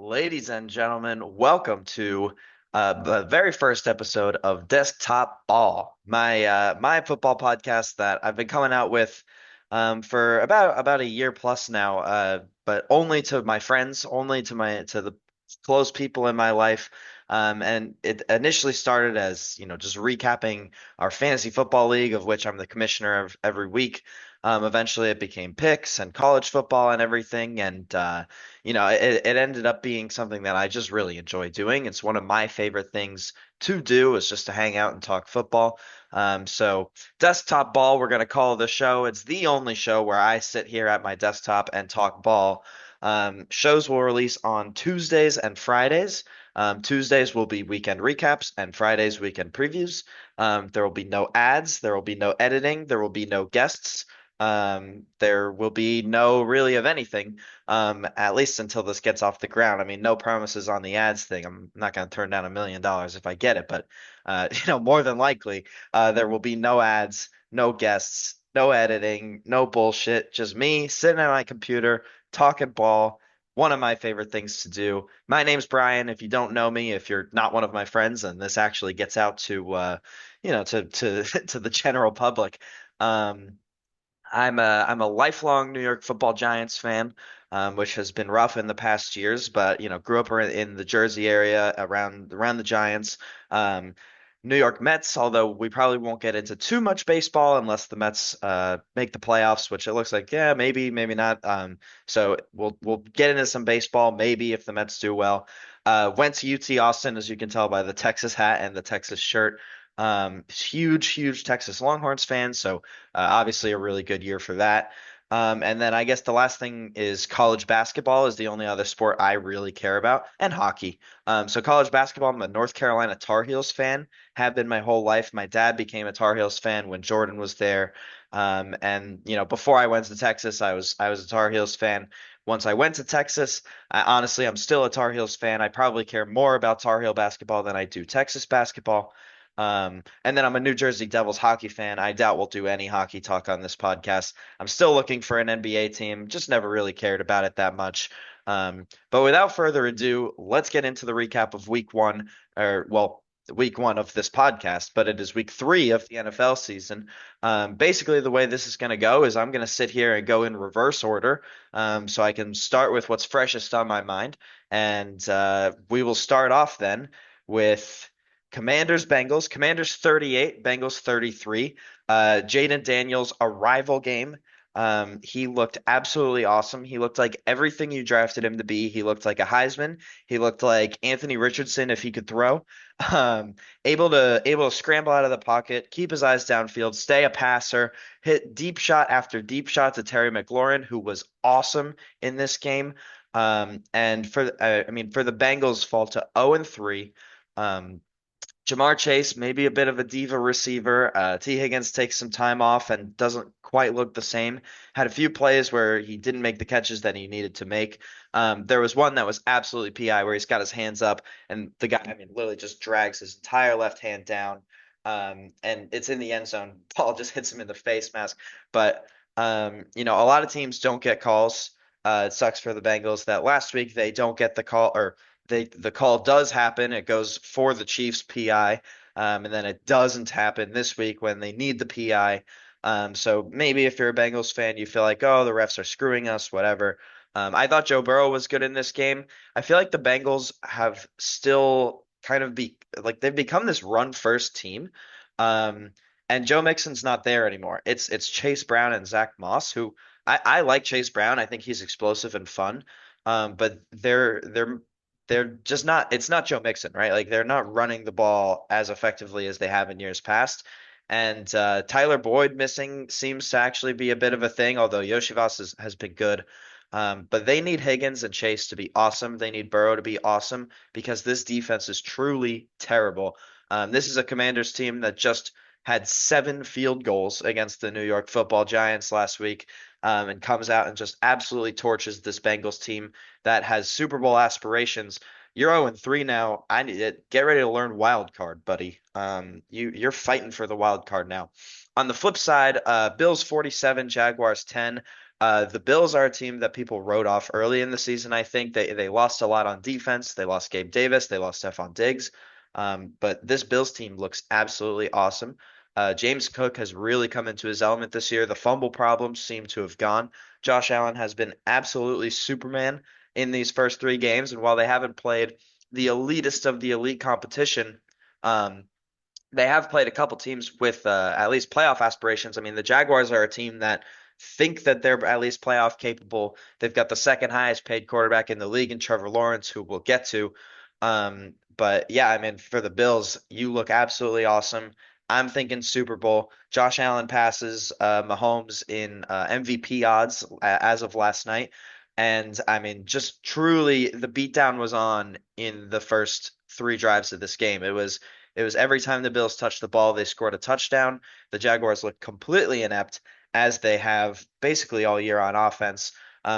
Ladies and gentlemen, welcome to the very first episode of Desktop Ball, my football podcast that I've been coming out with for about a year plus now, but only to my friends, only to the close people in my life. And it initially started as, just recapping our fantasy football league, of which I'm the commissioner of every week. Eventually, it became picks and college football and everything, and it ended up being something that I just really enjoy doing. It's one of my favorite things to do is just to hang out and talk football. So desktop ball, we're going to call the show. It's the only show where I sit here at my desktop and talk ball. Shows will release on Tuesdays and Fridays. Tuesdays will be weekend recaps and Fridays weekend previews. There will be no ads. There will be no editing. There will be no guests. There will be no really of anything, at least until this gets off the ground. I mean, no promises on the ads thing. I'm not going to turn down $1 million if I get it, but more than likely, there will be no ads, no guests, no editing, no bullshit. Just me sitting at my computer talking ball. One of my favorite things to do. My name's Brian. If you don't know me, if you're not one of my friends, and this actually gets out to to to the general public. Um, I'm a lifelong New York Football Giants fan, which has been rough in the past years, but grew up in the Jersey area around the Giants. New York Mets, although we probably won't get into too much baseball unless the Mets make the playoffs, which it looks like, yeah, maybe, maybe not. So we'll get into some baseball, maybe if the Mets do well. Went to UT Austin, as you can tell by the Texas hat and the Texas shirt. Huge Texas Longhorns fan, so obviously a really good year for that. And then I guess the last thing is college basketball is the only other sport I really care about, and hockey. So college basketball, I'm a North Carolina Tar Heels fan, have been my whole life. My dad became a Tar Heels fan when Jordan was there. And before I went to Texas, I was a Tar Heels fan. Once I went to Texas, honestly, I'm still a Tar Heels fan. I probably care more about Tar Heel basketball than I do Texas basketball. And then I'm a New Jersey Devils hockey fan. I doubt we'll do any hockey talk on this podcast. I'm still looking for an NBA team, just never really cared about it that much. But without further ado, let's get into the recap of week one, or well, week one of this podcast, but it is week three of the NFL season. Basically, the way this is going to go is I'm going to sit here and go in reverse order, so I can start with what's freshest on my mind. And we will start off then with Commanders Bengals. Commanders 38, Bengals 33. Jaden Daniels arrival game. He looked absolutely awesome. He looked like everything you drafted him to be. He looked like a Heisman. He looked like Anthony Richardson if he could throw. Um, able to scramble out of the pocket, keep his eyes downfield, stay a passer, hit deep shot after deep shot to Terry McLaurin, who was awesome in this game. And for the Bengals fall to 0 and 3. Um, Jamar Chase, maybe a bit of a diva receiver. T. Higgins takes some time off and doesn't quite look the same. Had a few plays where he didn't make the catches that he needed to make. There was one that was absolutely PI where he's got his hands up and the guy, I mean, literally just drags his entire left hand down. And it's in the end zone. Ball just hits him in the face mask. But, a lot of teams don't get calls. It sucks for the Bengals that last week they don't get the call, or the call does happen. It goes for the Chiefs PI, and then it doesn't happen this week when they need the PI. So maybe if you're a Bengals fan, you feel like, oh, the refs are screwing us, whatever. I thought Joe Burrow was good in this game. I feel like the Bengals have still kind of be like they've become this run first team. Um, and Joe Mixon's not there anymore. It's Chase Brown and Zach Moss, who I like Chase Brown. I think he's explosive and fun. But they're just not, it's not Joe Mixon, right? Like they're not running the ball as effectively as they have in years past. And Tyler Boyd missing seems to actually be a bit of a thing, although Yoshivas has been good. But they need Higgins and Chase to be awesome. They need Burrow to be awesome because this defense is truly terrible. This is a Commanders team that just had 7 field goals against the New York Football Giants last week, and comes out and just absolutely torches this Bengals team that has Super Bowl aspirations. You're 0-3 now. I need it. Get ready to learn wild card, buddy. You're fighting for the wild card now. On the flip side, Bills 47, Jaguars 10. The Bills are a team that people wrote off early in the season. I think they lost a lot on defense. They lost Gabe Davis. They lost Stephon Diggs. But this Bills team looks absolutely awesome. James Cook has really come into his element this year. The fumble problems seem to have gone. Josh Allen has been absolutely Superman in these first three games. And while they haven't played the elitist of the elite competition, um, they have played a couple teams with at least playoff aspirations. I mean, the Jaguars are a team that think that they're at least playoff capable. They've got the second highest paid quarterback in the league in Trevor Lawrence, who we'll get to. But yeah, I mean, for the Bills, you look absolutely awesome. I'm thinking Super Bowl. Josh Allen passes Mahomes in MVP odds as of last night. And I mean, just truly, the beatdown was on in the first three drives of this game. It was every time the Bills touched the ball, they scored a touchdown. The Jaguars looked completely inept, as they have basically all year on offense.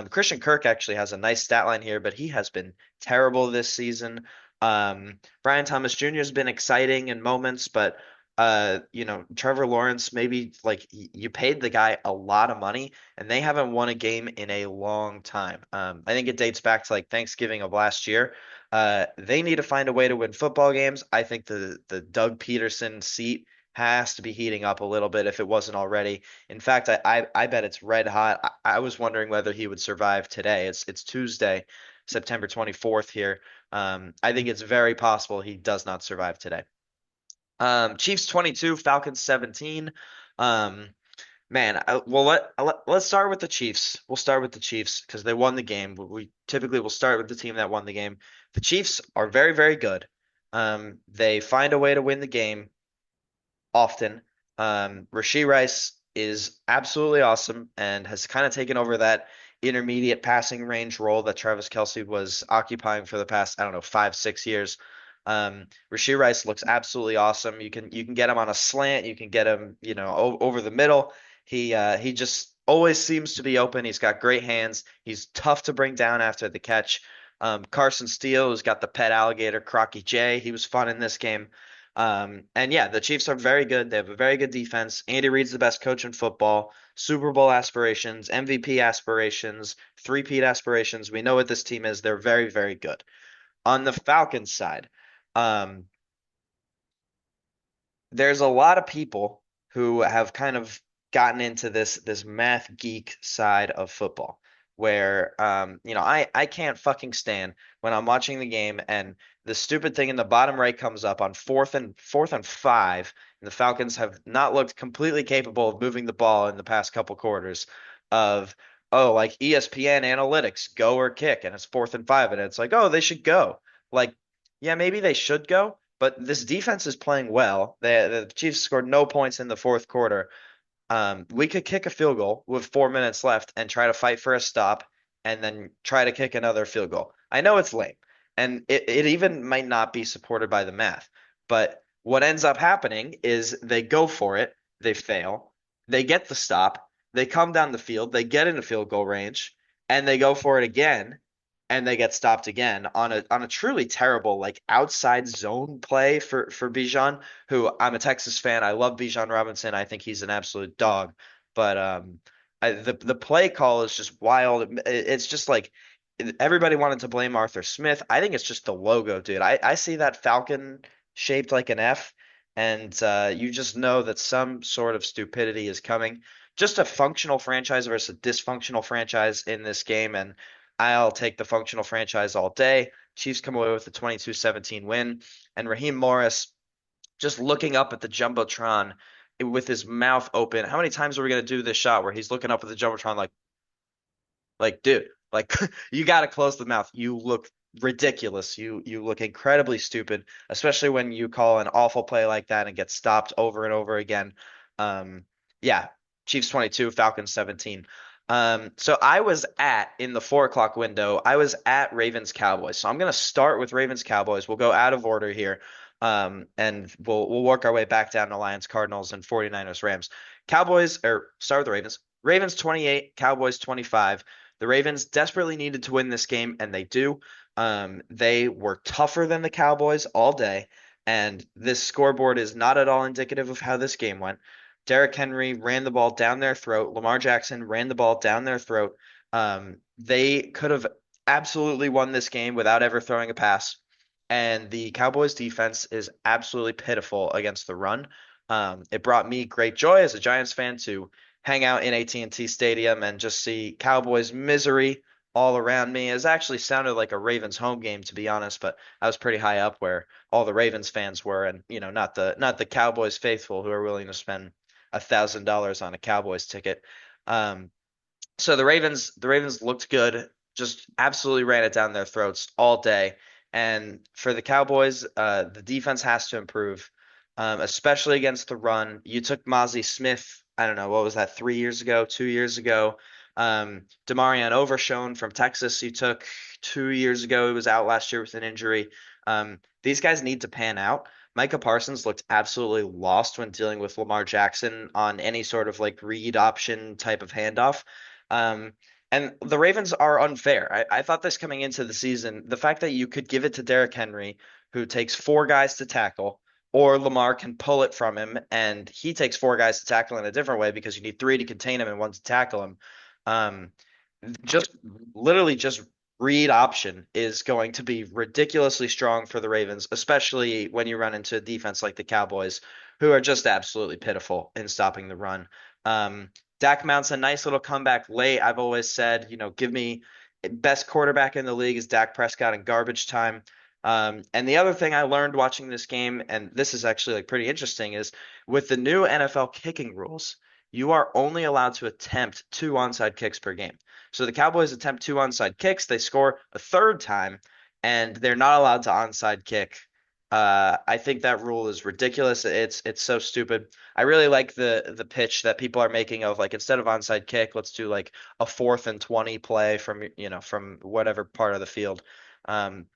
Christian Kirk actually has a nice stat line here, but he has been terrible this season. Brian Thomas Jr. has been exciting in moments, but Trevor Lawrence, maybe like you paid the guy a lot of money, and they haven't won a game in a long time. I think it dates back to like Thanksgiving of last year. They need to find a way to win football games. I think the Doug Peterson seat has to be heating up a little bit if it wasn't already. In fact, I bet it's red hot. I was wondering whether he would survive today. It's Tuesday, September 24th here. I think it's very possible he does not survive today. Chiefs 22, Falcons 17. Um, Man, let's start with the Chiefs. We'll start with the Chiefs because they won the game. We typically will start with the team that won the game. The Chiefs are very, very good. They find a way to win the game often. Rashee Rice is absolutely awesome and has kind of taken over that intermediate passing range role that Travis Kelce was occupying for the past, I don't know, 5, 6 years. Rashee Rice looks absolutely awesome. You can get him on a slant. You can get him, over the middle. He just always seems to be open. He's got great hands. He's tough to bring down after the catch. Carson Steele, who's got the pet alligator, Crocky J. He was fun in this game. And yeah, the Chiefs are very good. They have a very good defense. Andy Reid's the best coach in football. Super Bowl aspirations, MVP aspirations, three-peat aspirations. We know what this team is. They're very, very good. On the Falcons side, um, there's a lot of people who have kind of gotten into this math geek side of football where I can't fucking stand when I'm watching the game and the stupid thing in the bottom right comes up on fourth and 5, and the Falcons have not looked completely capable of moving the ball in the past couple quarters of like ESPN analytics, go or kick, and it's 4th and 5, and it's like, oh, they should go. Like, yeah, maybe they should go, but this defense is playing well. The Chiefs scored no points in the fourth quarter. We could kick a field goal with 4 minutes left and try to fight for a stop and then try to kick another field goal. I know it's lame, and it even might not be supported by the math, but what ends up happening is they go for it, they fail, they get the stop, they come down the field, they get into field goal range, and they go for it again, and they get stopped again on a truly terrible like outside zone play for Bijan, who I'm a Texas fan. I love Bijan Robinson. I think he's an absolute dog. But the play call is just wild. It's just like everybody wanted to blame Arthur Smith. I think it's just the logo, dude. I see that Falcon shaped like an F, and you just know that some sort of stupidity is coming. Just a functional franchise versus a dysfunctional franchise in this game, and I'll take the functional franchise all day. Chiefs come away with a 22-17 win, and Raheem Morris just looking up at the jumbotron with his mouth open. How many times are we gonna do this shot where he's looking up at the jumbotron like, dude, like you got to close the mouth. You look ridiculous. You look incredibly stupid, especially when you call an awful play like that and get stopped over and over again. Um, yeah, Chiefs 22, Falcons 17. So I was at in the 4 o'clock window. I was at Ravens Cowboys. So I'm gonna start with Ravens Cowboys. We'll go out of order here. And we'll work our way back down to Lions, Cardinals, and 49ers, Rams. Cowboys, or start with the Ravens. Ravens 28, Cowboys 25. The Ravens desperately needed to win this game, and they do. They were tougher than the Cowboys all day, and this scoreboard is not at all indicative of how this game went. Derrick Henry ran the ball down their throat. Lamar Jackson ran the ball down their throat. They could have absolutely won this game without ever throwing a pass. And the Cowboys defense is absolutely pitiful against the run. It brought me great joy as a Giants fan to hang out in AT&T Stadium and just see Cowboys misery all around me. It actually sounded like a Ravens home game, to be honest, but I was pretty high up where all the Ravens fans were, and not the Cowboys faithful who are willing to spend $1,000 on a Cowboys ticket. Um, so the Ravens looked good, just absolutely ran it down their throats all day. And for the Cowboys, the defense has to improve, especially against the run. You took Mozzie Smith, I don't know, what was that, 3 years ago, 2 years ago? Demarion Overshone from Texas, you took 2 years ago. He was out last year with an injury. These guys need to pan out. Micah Parsons looked absolutely lost when dealing with Lamar Jackson on any sort of like read option type of handoff. Um, and the Ravens are unfair. I thought this coming into the season, the fact that you could give it to Derrick Henry, who takes four guys to tackle, or Lamar can pull it from him and he takes four guys to tackle in a different way because you need three to contain him and one to tackle him. Um, just literally just read option is going to be ridiculously strong for the Ravens, especially when you run into a defense like the Cowboys, who are just absolutely pitiful in stopping the run. Um, Dak mounts a nice little comeback late. I've always said, give me best quarterback in the league is Dak Prescott in garbage time. And the other thing I learned watching this game, and this is actually like pretty interesting, is with the new NFL kicking rules, you are only allowed to attempt two onside kicks per game. So the Cowboys attempt two onside kicks, they score a third time, and they're not allowed to onside kick. I think that rule is ridiculous. It's so stupid. I really like the pitch that people are making of like instead of onside kick, let's do like a 4th and 20 play from whatever part of the field. Um,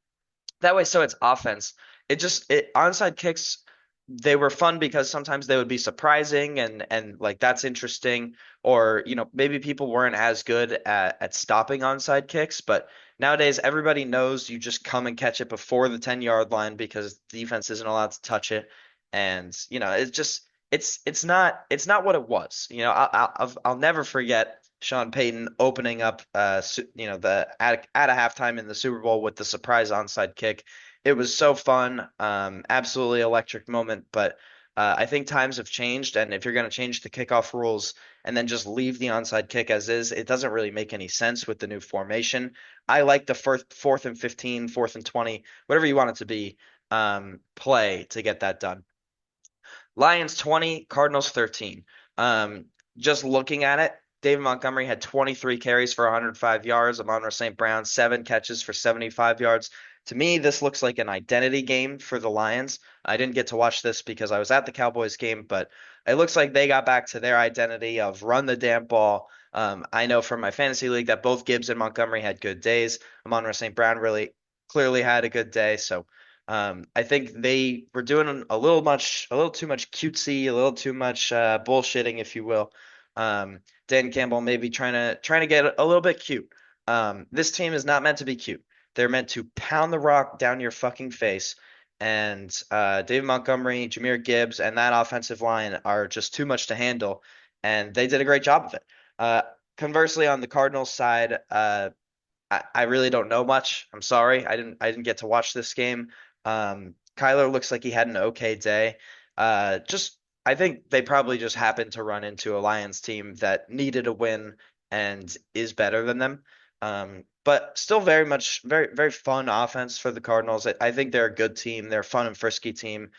that way, so it's offense. It onside kicks, they were fun because sometimes they would be surprising and like that's interesting. Or, maybe people weren't as good at stopping onside kicks, but nowadays everybody knows you just come and catch it before the 10-yard line because defense isn't allowed to touch it. And, it's just it's not what it was. I'll never forget Sean Payton opening up, the at a halftime in the Super Bowl with the surprise onside kick. It was so fun, absolutely electric moment. But I think times have changed, and if you're going to change the kickoff rules and then just leave the onside kick as is, it doesn't really make any sense with the new formation. I like the first 4th and 15, 4th and 20, whatever you want it to be, play to get that done. Lions 20, Cardinals 13. Just looking at it, David Montgomery had 23 carries for 105 yards. Amon St. Brown, 7 catches for 75 yards. To me, this looks like an identity game for the Lions. I didn't get to watch this because I was at the Cowboys game, but it looks like they got back to their identity of run the damn ball. I know from my fantasy league that both Gibbs and Montgomery had good days. Amon St. Brown really clearly had a good day. So I think they were doing a little too much cutesy, a little too much bullshitting, if you will. Dan Campbell maybe trying to get a little bit cute. This team is not meant to be cute. They're meant to pound the rock down your fucking face. And David Montgomery, Jahmyr Gibbs, and that offensive line are just too much to handle. And they did a great job of it. Uh, Conversely, on the Cardinals side, I really don't know much. I'm sorry. I didn't get to watch this game. Kyler looks like he had an okay day. Just I think they probably just happened to run into a Lions team that needed a win and is better than them. But still very much very very fun offense for the Cardinals. I think they're a good team. They're a fun and frisky team.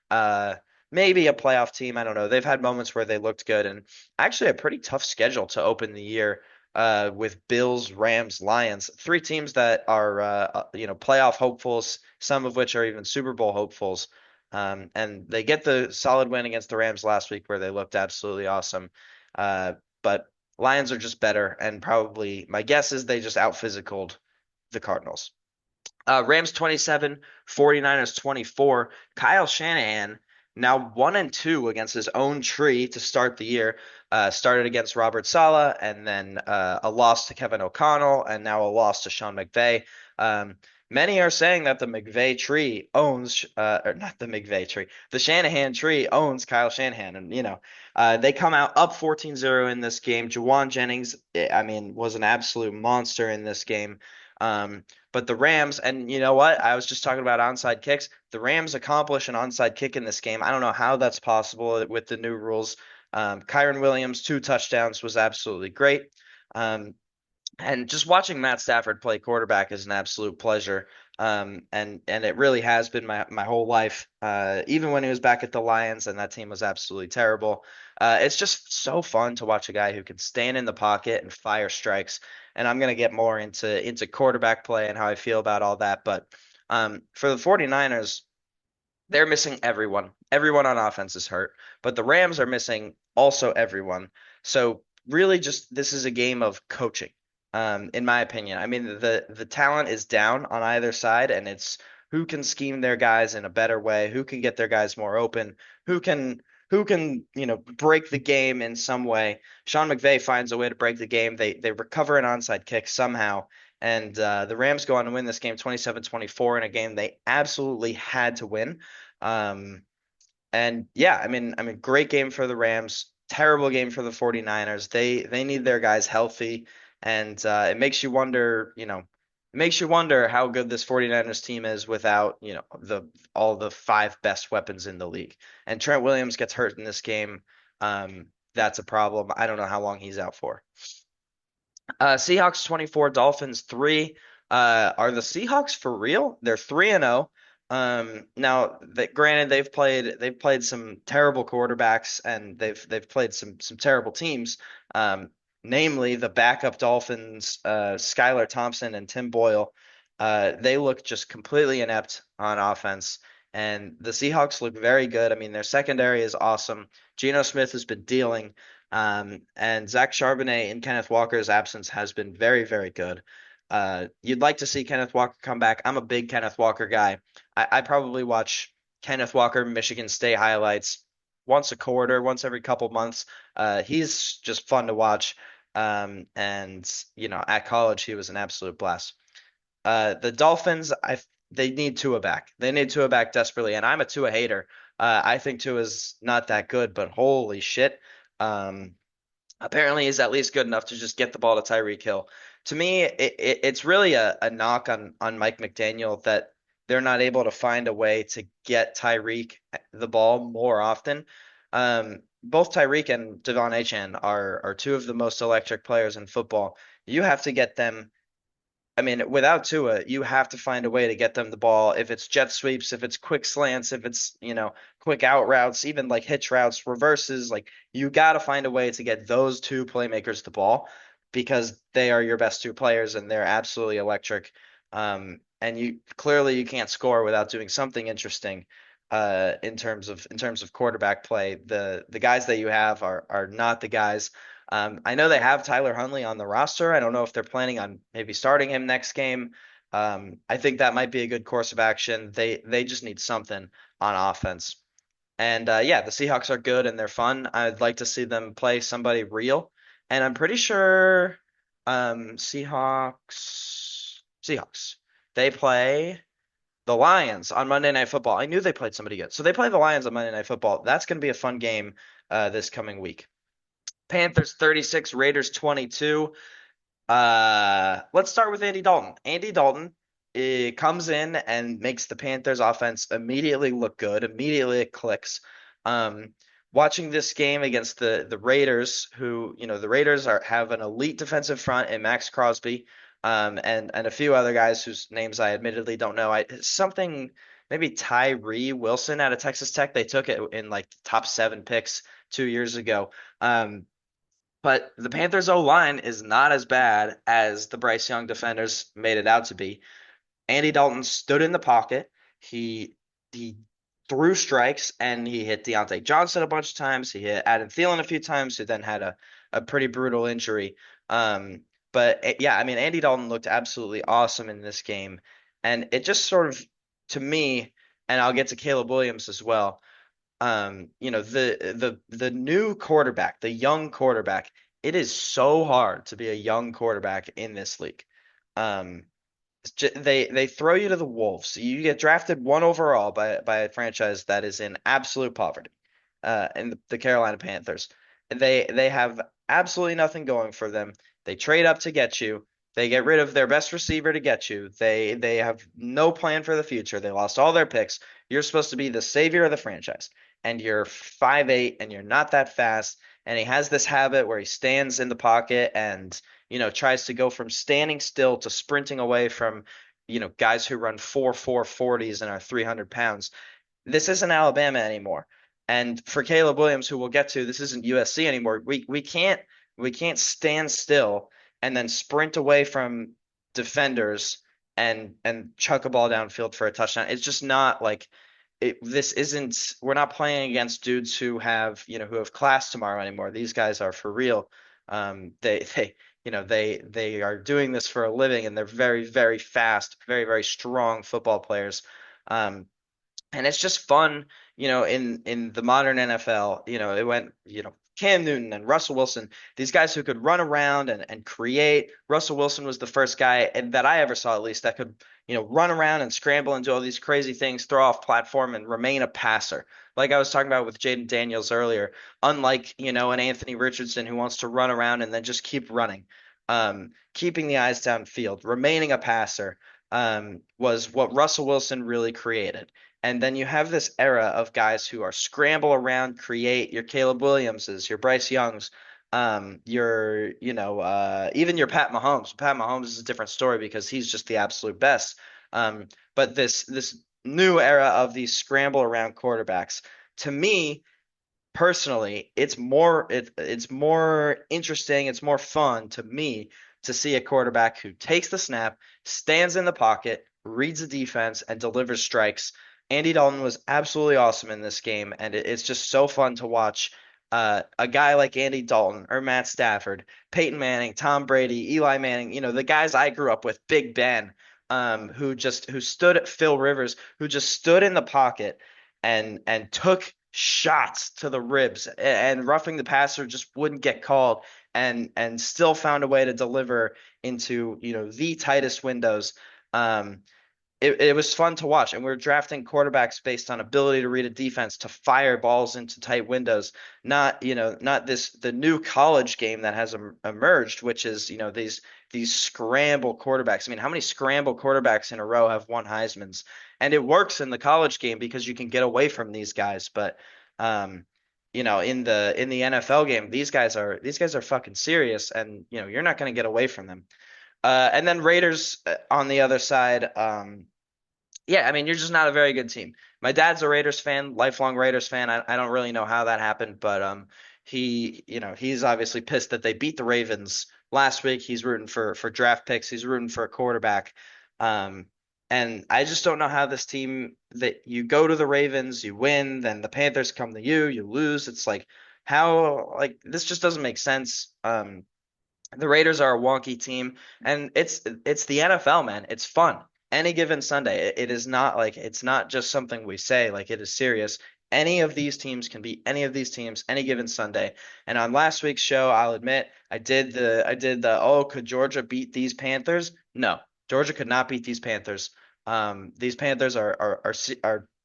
Uh, Maybe a playoff team. I don't know. They've had moments where they looked good and actually a pretty tough schedule to open the year with Bills, Rams, Lions, three teams that are playoff hopefuls, some of which are even Super Bowl hopefuls. And they get the solid win against the Rams last week where they looked absolutely awesome. But Lions are just better, and probably my guess is they just out physicaled the Cardinals. Rams 27, 49ers 24. Kyle Shanahan now 1-2 against his own tree to start the year. Started against Robert Saleh and then a loss to Kevin O'Connell and now a loss to Sean McVay. Many are saying that the McVay tree owns, or not the McVay tree, the Shanahan tree owns Kyle Shanahan. And, they come out up 14-0 in this game. Jawan Jennings, I mean, was an absolute monster in this game. But the Rams, and you know what? I was just talking about onside kicks. The Rams accomplish an onside kick in this game. I don't know how that's possible with the new rules. Kyron Williams, 2 touchdowns was absolutely great. Um, and just watching Matt Stafford play quarterback is an absolute pleasure. And it really has been my whole life. Even when he was back at the Lions and that team was absolutely terrible. It's just so fun to watch a guy who can stand in the pocket and fire strikes. And I'm gonna get more into quarterback play and how I feel about all that. But for the 49ers, they're missing everyone. Everyone on offense is hurt, but the Rams are missing also everyone. So really, just this is a game of coaching, in my opinion. I mean, the talent is down on either side, and it's who can scheme their guys in a better way, who can get their guys more open, who can break the game in some way. Sean McVay finds a way to break the game. They recover an onside kick somehow. And the Rams go on to win this game 27-24 in a game they absolutely had to win. Um, and yeah, I mean, great game for the Rams, terrible game for the 49ers. They need their guys healthy, and it makes you wonder how good this 49ers team is without, the all the five best weapons in the league. And Trent Williams gets hurt in this game. That's a problem. I don't know how long he's out for. Seahawks 24, Dolphins 3. Are the Seahawks for real? They're 3-0. Now that granted they've played some terrible quarterbacks and they've played some terrible teams. Namely the backup Dolphins, Skylar Thompson and Tim Boyle. They look just completely inept on offense. And the Seahawks look very good. I mean, their secondary is awesome. Geno Smith has been dealing. And Zach Charbonnet in Kenneth Walker's absence has been very, very good. You'd like to see Kenneth Walker come back. I'm a big Kenneth Walker guy. I probably watch Kenneth Walker Michigan State highlights once a quarter, once every couple months. He's just fun to watch. And at college he was an absolute blast. The Dolphins, they need Tua back. They need Tua back desperately, and I'm a Tua hater. I think Tua is not that good, but holy shit. Um, Apparently he's at least good enough to just get the ball to Tyreek Hill. To me, it's really a knock on Mike McDaniel that they're not able to find a way to get Tyreek the ball more often. Both Tyreek and Devon Achane are two of the most electric players in football. You have to get them. I mean, without Tua, you have to find a way to get them the ball. If it's jet sweeps, if it's quick slants, if it's, quick out routes, even like hitch routes, reverses, like you got to find a way to get those two playmakers the ball because they are your best two players and they're absolutely electric. And you can't score without doing something interesting in terms of quarterback play. The guys that you have are not the guys. I know they have Tyler Huntley on the roster. I don't know if they're planning on maybe starting him next game. I think that might be a good course of action. They just need something on offense. And yeah, the Seahawks are good and they're fun. I'd like to see them play somebody real. And I'm pretty sure Seahawks. They play the Lions on Monday Night Football. I knew they played somebody good. So they play the Lions on Monday Night Football. That's going to be a fun game this coming week. Panthers 36, Raiders 22. Let's start with Andy Dalton. Andy Dalton comes in and makes the Panthers offense immediately look good. Immediately it clicks. Um, Watching this game against the Raiders, who, the Raiders have an elite defensive front in Max Crosby, and a few other guys whose names I admittedly don't know. Something maybe Tyree Wilson out of Texas Tech. They took it in like the top 7 picks 2 years ago. But the Panthers O line is not as bad as the Bryce Young defenders made it out to be. Andy Dalton stood in the pocket. He threw strikes and he hit Deontay Johnson a bunch of times. He hit Adam Thielen a few times, who then had a pretty brutal injury. But yeah, I mean, Andy Dalton looked absolutely awesome in this game. And it just sort of, to me, and I'll get to Caleb Williams as well, the new quarterback, the young quarterback, it is so hard to be a young quarterback in this league. Um, They throw you to the wolves. You get drafted one overall by a franchise that is in absolute poverty, and the Carolina Panthers. They have absolutely nothing going for them. They trade up to get you. They get rid of their best receiver to get you. They have no plan for the future. They lost all their picks. You're supposed to be the savior of the franchise, and you're 5'8" and you're not that fast. And he has this habit where he stands in the pocket and tries to go from standing still to sprinting away from, guys who run 4.4 40s and are 300 pounds. This isn't Alabama anymore. And for Caleb Williams, who we'll get to, this isn't USC anymore. We can't stand still and then sprint away from defenders and chuck a ball downfield for a touchdown. It's just not like this isn't we're not playing against dudes who have class tomorrow anymore. These guys are for real. They are doing this for a living, and they're very, very fast, very, very strong football players. Um, and it's just fun, in the modern NFL. It went, Cam Newton and Russell Wilson, these guys who could run around and create. Russell Wilson was the first guy that I ever saw, at least, that could, run around and scramble and do all these crazy things, throw off platform and remain a passer. Like I was talking about with Jaden Daniels earlier, unlike, an Anthony Richardson who wants to run around and then just keep running. Keeping the eyes downfield, remaining a passer, was what Russell Wilson really created. And then you have this era of guys who are scramble around, create your Caleb Williamses, your Bryce Youngs, even your Pat Mahomes. Pat Mahomes is a different story because he's just the absolute best. But this new era of these scramble around quarterbacks, to me, personally, it's more interesting, it's more fun to me to see a quarterback who takes the snap, stands in the pocket, reads the defense, and delivers strikes. Andy Dalton was absolutely awesome in this game, and it's just so fun to watch a guy like Andy Dalton or Matt Stafford, Peyton Manning, Tom Brady, Eli Manning, the guys I grew up with, Big Ben, who stood at Phil Rivers, who just stood in the pocket and took shots to the ribs, and roughing the passer just wouldn't get called, and still found a way to deliver into the tightest windows. Um, it was fun to watch, and we are drafting quarterbacks based on ability to read a defense, to fire balls into tight windows, not the new college game that has emerged, which is these scramble quarterbacks. I mean, how many scramble quarterbacks in a row have won Heisman's? And it works in the college game because you can get away from these guys, but in the NFL game, these guys are fucking serious, and you're not going to get away from them. And then Raiders, on the other side. Yeah, I mean, you're just not a very good team. My dad's a Raiders fan, lifelong Raiders fan. I don't really know how that happened, but he's obviously pissed that they beat the Ravens last week. He's rooting for draft picks. He's rooting for a quarterback. Um, and I just don't know how this team, that you go to the Ravens, you win, then the Panthers come to you, you lose. It's like, how, like, this just doesn't make sense. The Raiders are a wonky team, and it's the NFL, man. It's fun. Any given Sunday, it is not like, it's not just something we say. Like, it is serious. Any of these teams can beat any of these teams any given Sunday. And on last week's show, I'll admit I did the could Georgia beat these Panthers? No, Georgia could not beat these Panthers. These Panthers are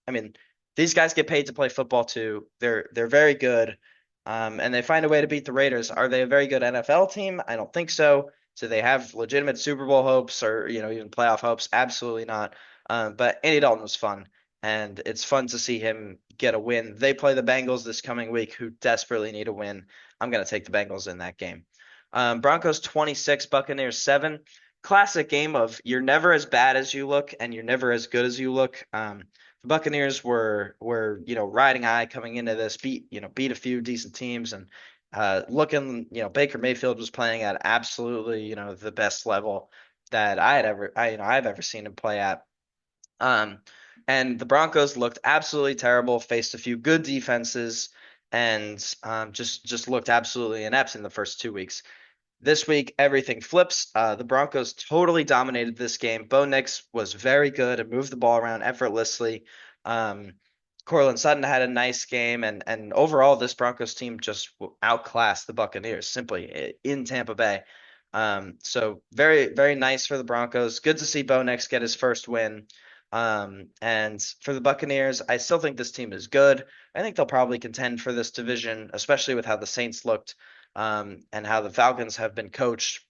I mean, these guys get paid to play football too. They're very good. And they find a way to beat the Raiders. Are they a very good NFL team? I don't think so. Do they have legitimate Super Bowl hopes, or even playoff hopes? Absolutely not. But Andy Dalton was fun, and it's fun to see him get a win. They play the Bengals this coming week, who desperately need a win. I'm going to take the Bengals in that game. Broncos 26, Buccaneers 7. Classic game of, you're never as bad as you look, and you're never as good as you look. The Buccaneers were riding high coming into this, beat a few decent teams, and looking, Baker Mayfield was playing at absolutely, the best level that I've ever seen him play at. Um, and the Broncos looked absolutely terrible, faced a few good defenses, and just looked absolutely inept in the first 2 weeks. This week, everything flips. The Broncos totally dominated this game. Bo Nix was very good and moved the ball around effortlessly. Um, Cortland Sutton had a nice game, and overall, this Broncos team just outclassed the Buccaneers simply in Tampa Bay. So very, very nice for the Broncos. Good to see Bo Nix get his first win. And for the Buccaneers, I still think this team is good. I think they'll probably contend for this division, especially with how the Saints looked, and how the Falcons have been coached.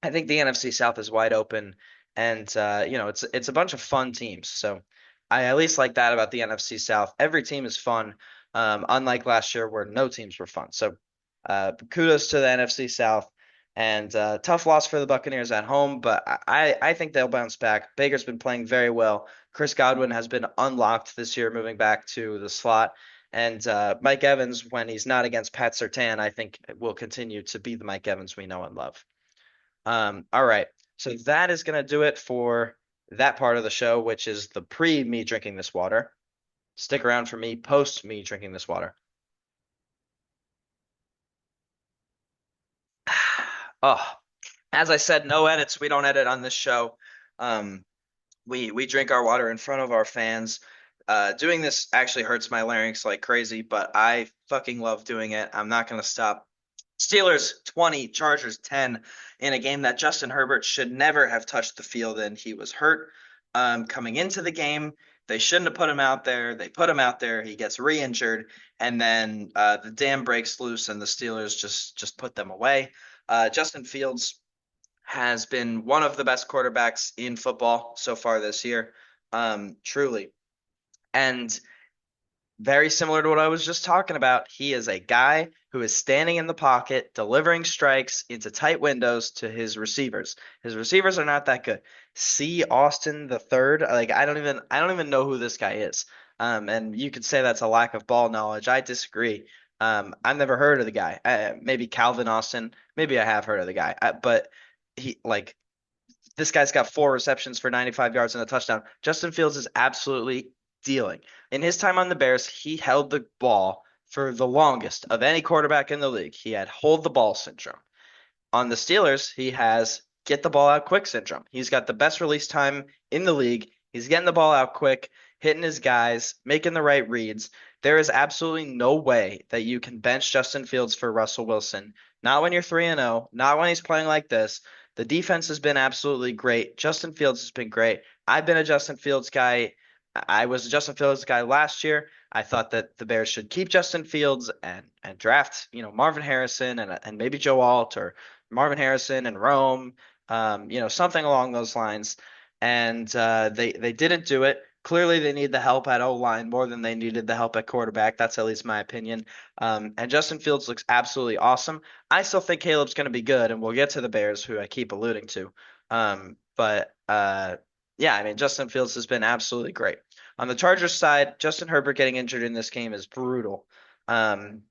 I think the NFC South is wide open, and it's a bunch of fun teams. So I at least like that about the NFC South. Every team is fun, unlike last year where no teams were fun. So kudos to the NFC South, and tough loss for the Buccaneers at home, but I think they'll bounce back. Baker's been playing very well. Chris Godwin has been unlocked this year, moving back to the slot. And Mike Evans, when he's not against Pat Surtain, I think will continue to be the Mike Evans we know and love. All right. So that is going to do it for that part of the show, which is the pre me drinking this water. Stick around for me post me drinking this water. Oh, as I said, no edits. We don't edit on this show. Um, we drink our water in front of our fans. Doing this actually hurts my larynx like crazy, but I fucking love doing it. I'm not gonna stop. Steelers 20, Chargers 10 in a game that Justin Herbert should never have touched the field in. He was hurt coming into the game. They shouldn't have put him out there. They put him out there. He gets re-injured, and then the dam breaks loose, and the Steelers just put them away. Justin Fields has been one of the best quarterbacks in football so far this year, truly. And very similar to what I was just talking about. He is a guy who is standing in the pocket, delivering strikes into tight windows to his receivers. His receivers are not that good. See Austin the third. Like I don't even know who this guy is. And you could say that's a lack of ball knowledge. I disagree. I've never heard of the guy. Maybe Calvin Austin. Maybe I have heard of the guy. But he like this guy's got 4 receptions for 95 yards and a touchdown. Justin Fields is absolutely dealing. In his time on the Bears, he held the ball for the longest of any quarterback in the league. He had hold the ball syndrome. On the Steelers, he has get the ball out quick syndrome. He's got the best release time in the league. He's getting the ball out quick, hitting his guys, making the right reads. There is absolutely no way that you can bench Justin Fields for Russell Wilson. Not when you're 3-0, not when he's playing like this. The defense has been absolutely great. Justin Fields has been great. I've been a Justin Fields guy. I was a Justin Fields guy last year. I thought that the Bears should keep Justin Fields and draft, Marvin Harrison and maybe Joe Alt or Marvin Harrison and Rome, something along those lines. And they didn't do it. Clearly, they need the help at O line more than they needed the help at quarterback. That's at least my opinion. And Justin Fields looks absolutely awesome. I still think Caleb's going to be good, and we'll get to the Bears, who I keep alluding to. But yeah, I mean, Justin Fields has been absolutely great. On the Chargers side, Justin Herbert getting injured in this game is brutal. Um,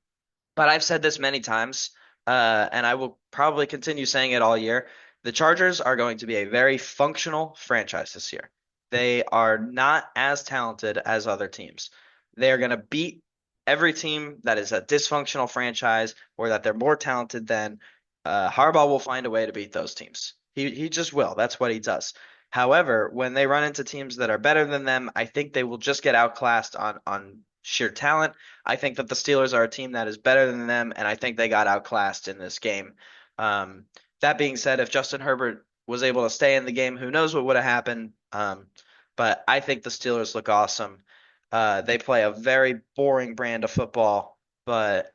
but I've said this many times, and I will probably continue saying it all year. The Chargers are going to be a very functional franchise this year. They are not as talented as other teams. They are going to beat every team that is a dysfunctional franchise or that they're more talented than. Harbaugh will find a way to beat those teams. He just will. That's what he does. However, when they run into teams that are better than them, I think they will just get outclassed on sheer talent. I think that the Steelers are a team that is better than them, and I think they got outclassed in this game. Um, that being said, if Justin Herbert was able to stay in the game, who knows what would have happened? But I think the Steelers look awesome. They play a very boring brand of football, but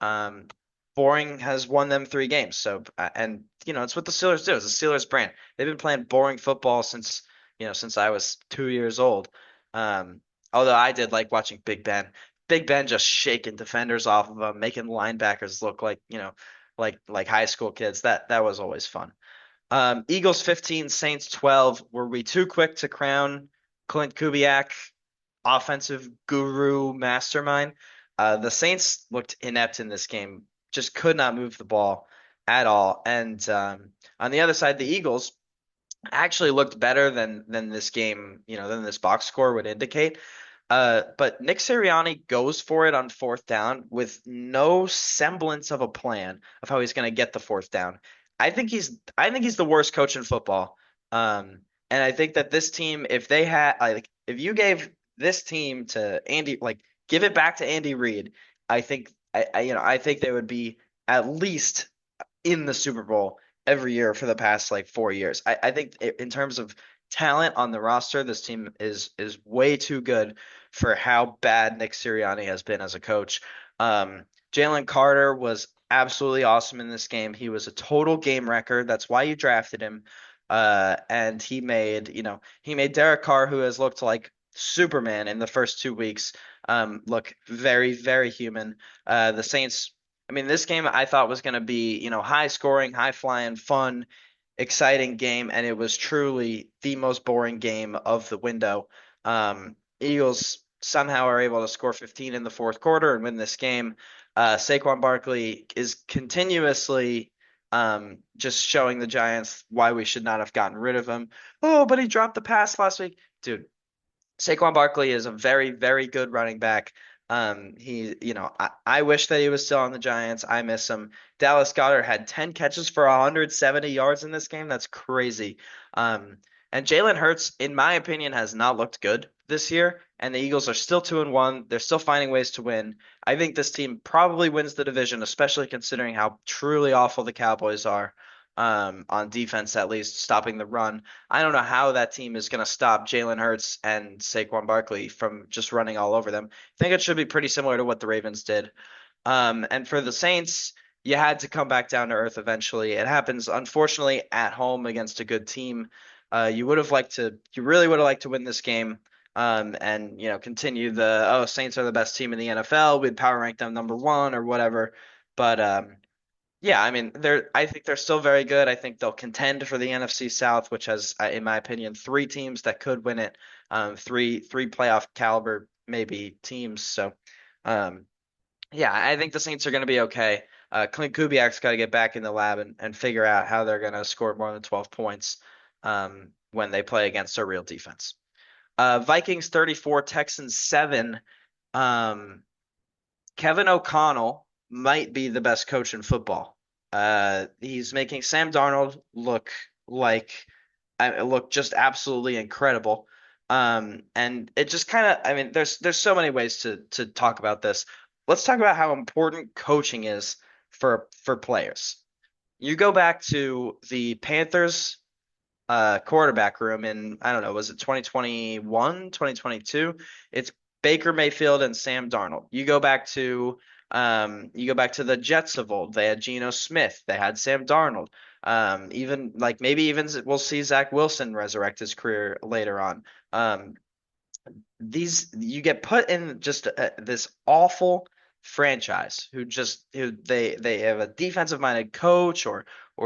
boring has won them 3 games. So, and it's what the Steelers do. It's the Steelers brand. They've been playing boring football since I was 2 years old. Um, although I did like watching Big Ben. Big Ben just shaking defenders off of them, making linebackers look like high school kids. That was always fun. Eagles 15, Saints 12. Were we too quick to crown Clint Kubiak offensive guru mastermind? The Saints looked inept in this game, just could not move the ball at all. And on the other side, the Eagles actually looked better than this game, than this box score would indicate. But Nick Sirianni goes for it on fourth down with no semblance of a plan of how he's going to get the fourth down. I think he's the worst coach in football. And I think that this team, if they had if you gave this team to Andy, give it back to Andy Reid, I think I think they would be at least in the Super Bowl, every year for the past like 4 years. I think in terms of talent on the roster, this team is way too good for how bad Nick Sirianni has been as a coach. Jalen Carter was absolutely awesome in this game. He was a total game wrecker. That's why you drafted him. And he made Derek Carr, who has looked like Superman in the first 2 weeks, look very, very human. The Saints, I mean, this game I thought was going to be, high scoring, high flying, fun, exciting game, and it was truly the most boring game of the window. Eagles somehow are able to score 15 in the fourth quarter and win this game. Saquon Barkley is continuously just showing the Giants why we should not have gotten rid of him. Oh, but he dropped the pass last week. Dude, Saquon Barkley is a very, very good running back. I wish that he was still on the Giants. I miss him. Dallas Goedert had 10 catches for 170 yards in this game. That's crazy. Um, and Jalen Hurts, in my opinion, has not looked good this year. And the Eagles are still 2-1. They're still finding ways to win. I think this team probably wins the division, especially considering how truly awful the Cowboys are, on defense, at least stopping the run. I don't know how that team is going to stop Jalen Hurts and Saquon Barkley from just running all over them. I think it should be pretty similar to what the Ravens did. And for the Saints, you had to come back down to earth eventually. It happens, unfortunately, at home against a good team. You really would have liked to win this game, and continue Saints are the best team in the NFL. We'd power rank them number one or whatever. But yeah, I mean, I think they're still very good. I think they'll contend for the NFC South, which has, in my opinion, three teams that could win it. Three playoff caliber maybe teams. So, um, yeah, I think the Saints are going to be okay. Clint Kubiak's got to get back in the lab and figure out how they're going to score more than 12 points when they play against a real defense. Vikings 34, Texans 7. Um, Kevin O'Connell might be the best coach in football. He's making Sam Darnold look just absolutely incredible. And it just kind of, I mean, there's so many ways to talk about this. Let's talk about how important coaching is for players. You go back to the Panthers quarterback room in, I don't know, was it 2021, 2022? It's Baker Mayfield and Sam Darnold. You go back to the Jets of old. They had Geno Smith. They had Sam Darnold. Even like maybe even we'll see Zach Wilson resurrect his career later on. Um, these you get put in just this awful franchise who they have a defensive minded coach, or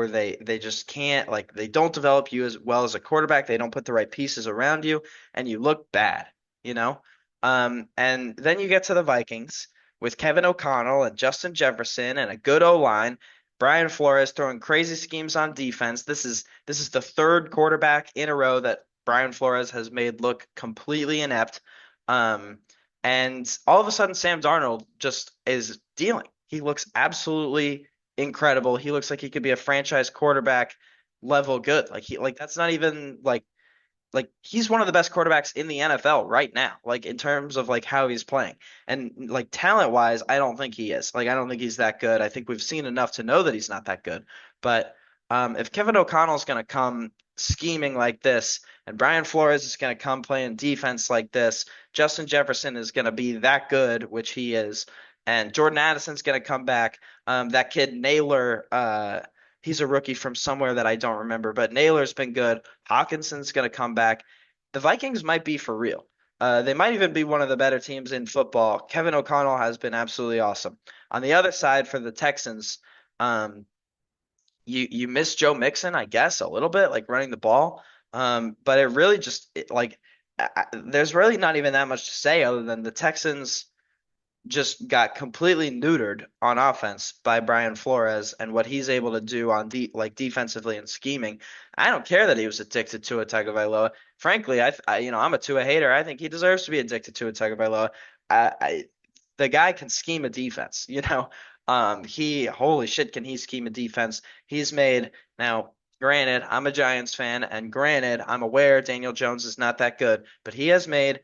they just can't, like, they don't develop you as well as a quarterback. They don't put the right pieces around you, and you look bad, you know. And then you get to the Vikings with Kevin O'Connell and Justin Jefferson and a good O line. Brian Flores throwing crazy schemes on defense. This is the third quarterback in a row that Brian Flores has made look completely inept. Um, and all of a sudden, Sam Darnold just is dealing. He looks absolutely incredible. He looks like he could be a franchise quarterback level good. Like that's not even like he's one of the best quarterbacks in the NFL right now, like in terms of like how he's playing. And like talent wise, I don't think he is. Like I don't think he's that good. I think we've seen enough to know that he's not that good. But if Kevin O'Connell's going to come scheming like this, and Brian Flores is going to come playing defense like this, Justin Jefferson is going to be that good, which he is, and Jordan Addison's going to come back. That kid Naylor, he's a rookie from somewhere that I don't remember, but Naylor's been good. Hawkinson's going to come back. The Vikings might be for real. They might even be one of the better teams in football. Kevin O'Connell has been absolutely awesome. On the other side for the Texans, um, you miss Joe Mixon, I guess, a little bit, like running the ball. But it really there's really not even that much to say other than the Texans just got completely neutered on offense by Brian Flores and what he's able to do on defensively and scheming. I don't care that he was addicted to a Tagovailoa. Frankly, I'm a Tua hater. I think he deserves to be addicted to a Tagovailoa. The guy can scheme a defense, you know. Holy shit, can he scheme a defense? He's made now. Granted, I'm a Giants fan, and granted, I'm aware Daniel Jones is not that good, but he has made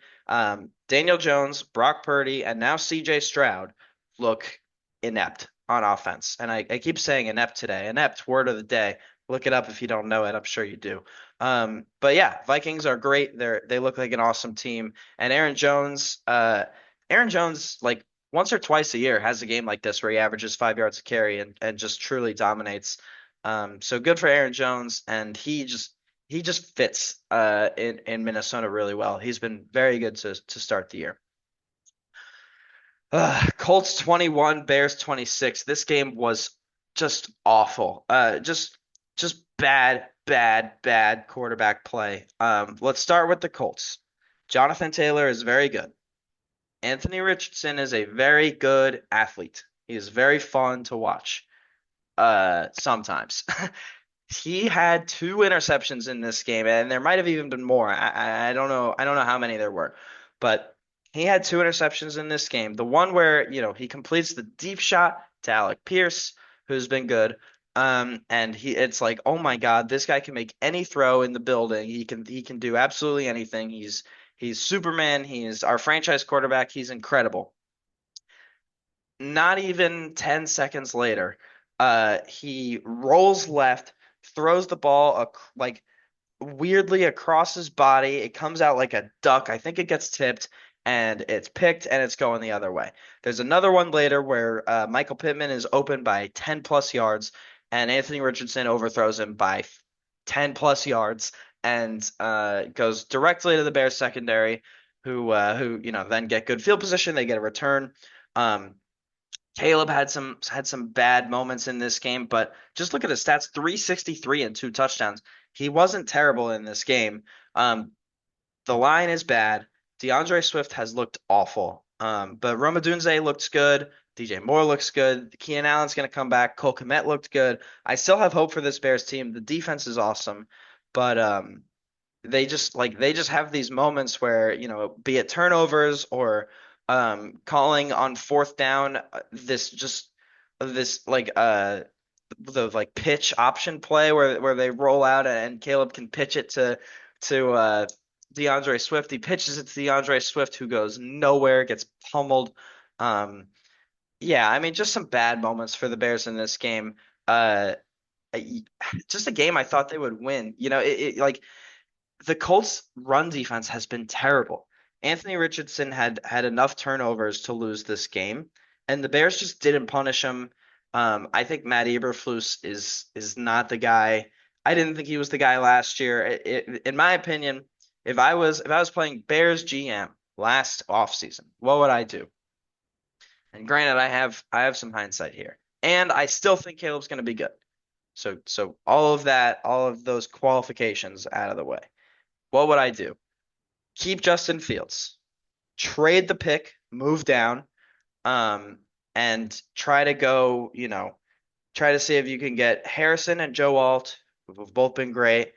Daniel Jones, Brock Purdy, and now CJ Stroud look inept on offense. And I keep saying inept today. Inept, word of the day. Look it up if you don't know it. I'm sure you do. But yeah, Vikings are great. They look like an awesome team. And Aaron Jones, like once or twice a year has a game like this where he averages 5 yards a carry and just truly dominates. So good for Aaron Jones, and he just fits in Minnesota really well. He's been very good to start the year. Colts 21, Bears 26. This game was just awful. Just bad, bad, bad quarterback play. Let's start with the Colts. Jonathan Taylor is very good. Anthony Richardson is a very good athlete. He is very fun to watch. Sometimes. He had two interceptions in this game, and there might have even been more. I don't know. I don't know how many there were, but he had two interceptions in this game. The one where, he completes the deep shot to Alec Pierce, who's been good. And it's like, oh my God, this guy can make any throw in the building. He can do absolutely anything. He's Superman. He's our franchise quarterback. He's incredible. Not even 10 seconds later, he rolls left, throws the ball like weirdly across his body. It comes out like a duck. I think it gets tipped and it's picked and it's going the other way. There's another one later where Michael Pittman is open by 10 plus yards and Anthony Richardson overthrows him by 10 plus yards and goes directly to the Bears secondary, who then get good field position. They get a return. Um, Caleb had some bad moments in this game, but just look at his stats: 363 and two touchdowns. He wasn't terrible in this game. The line is bad. DeAndre Swift has looked awful. But Roma Dunze looks good. DJ Moore looks good. Keenan Allen's going to come back. Cole Kmet looked good. I still have hope for this Bears team. The defense is awesome, but they just have these moments where, be it turnovers or calling on fourth down, this like the like pitch option play where they roll out and Caleb can pitch it to DeAndre Swift. He pitches it to DeAndre Swift, who goes nowhere, gets pummeled. Um, yeah, I mean, just some bad moments for the Bears in this game. I- just a game I thought they would win. Like the Colts' run defense has been terrible. Anthony Richardson had enough turnovers to lose this game, and the Bears just didn't punish him. I think Matt Eberflus is not the guy. I didn't think he was the guy last year. In my opinion, if I was playing Bears GM last offseason, what would I do? And granted, I have some hindsight here, and I still think Caleb's going to be good. So all of that, all of those qualifications out of the way. What would I do? Keep Justin Fields, trade the pick, move down, um, and try to go, try to see if you can get Harrison and Joe Alt, who've both been great,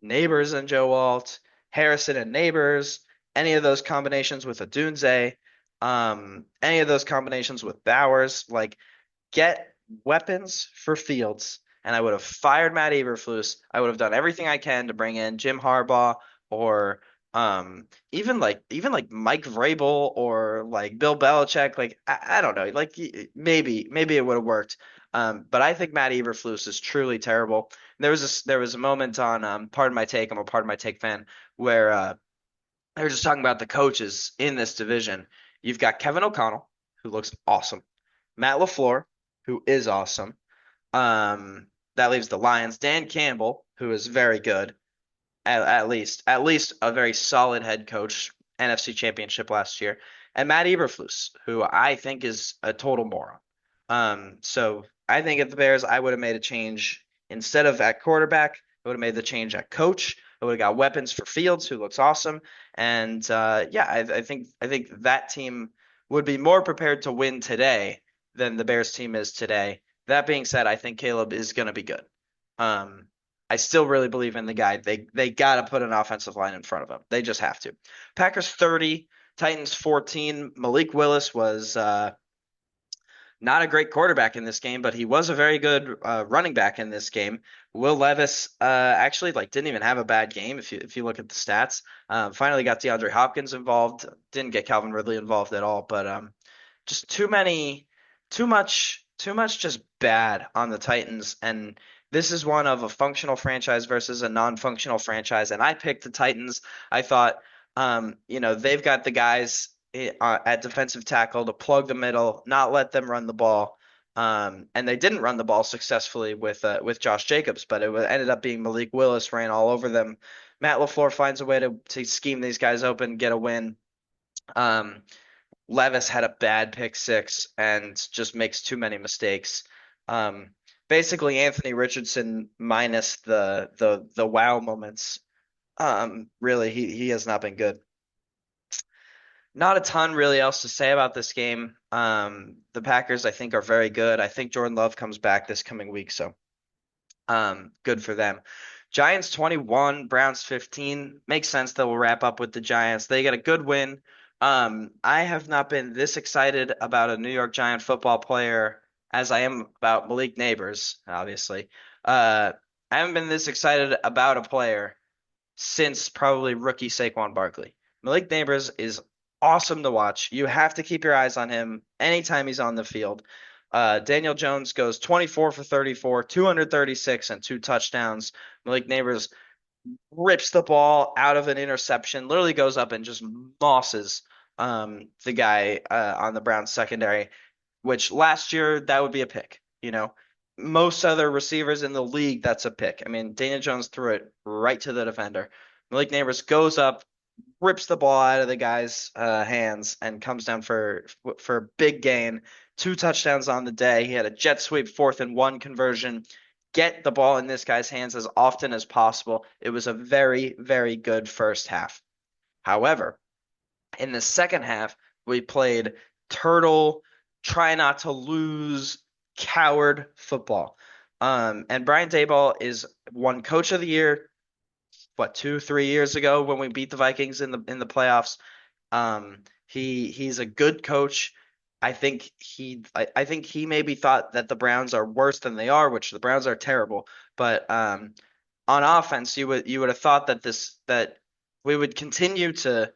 Neighbors and Joe Alt, Harrison and Neighbors, any of those combinations with a Dunze, any of those combinations with Bowers, like get weapons for Fields, and I would have fired Matt Eberflus. I would have done everything I can to bring in Jim Harbaugh or even like Mike Vrabel or like Bill Belichick. Like I don't know, like maybe it would have worked. But I think Matt Eberflus is truly terrible. There was a moment on Pardon My Take. I'm a Pardon My Take fan where they were just talking about the coaches in this division. You've got Kevin O'Connell, who looks awesome. Matt LaFleur, who is awesome. That leaves the Lions. Dan Campbell, who is very good, at least a very solid head coach, NFC Championship last year, and Matt Eberflus, who I think is a total moron. So I think at the Bears, I would have made a change instead of at quarterback. I would have made the change at coach. I would have got weapons for Fields, who looks awesome, and yeah, I think that team would be more prepared to win today than the Bears team is today. That being said, I think Caleb is going to be good. Um, I still really believe in the guy. They got to put an offensive line in front of him. They just have to. Packers 30, Titans 14. Malik Willis was not a great quarterback in this game, but he was a very good running back in this game. Will Levis actually like didn't even have a bad game if you look at the stats. Finally got DeAndre Hopkins involved. Didn't get Calvin Ridley involved at all, but just too much just bad on the Titans, and this is one of a functional franchise versus a non-functional franchise, and I picked the Titans. I thought, they've got the guys at defensive tackle to plug the middle, not let them run the ball. And they didn't run the ball successfully with Josh Jacobs, but ended up being Malik Willis ran all over them. Matt LaFleur finds a way to scheme these guys open, get a win. Um, Levis had a bad pick six and just makes too many mistakes. Um, Basically Anthony Richardson minus the wow moments. Really, he has not been good. Not a ton really else to say about this game. The Packers I think are very good. I think Jordan Love comes back this coming week, so good for them. Giants 21, Browns 15. Makes sense that we'll wrap up with the Giants. They get a good win. I have not been this excited about a New York Giant football player as I am about Malik Neighbors, obviously. I haven't been this excited about a player since probably rookie Saquon Barkley. Malik Neighbors is awesome to watch. You have to keep your eyes on him anytime he's on the field. Daniel Jones goes 24 for 34, 236 and two touchdowns. Malik Neighbors rips the ball out of an interception, literally goes up and just mosses the guy on the Browns secondary, which last year that would be a pick. Most other receivers in the league, that's a pick. I mean, Daniel Jones threw it right to the defender. Malik Neighbors goes up, rips the ball out of the guy's hands, and comes down for a big gain. Two touchdowns on the day. He had a jet sweep 4th-and-1 conversion. Get the ball in this guy's hands as often as possible. It was a very, very good first half. However, in the second half, we played turtle, try not to lose, coward football. And Brian Daboll is one coach of the year, what, 2, 3 years ago when we beat the Vikings in the playoffs. He's a good coach. I think he maybe thought that the Browns are worse than they are, which the Browns are terrible. But on offense, you would have thought that we would continue to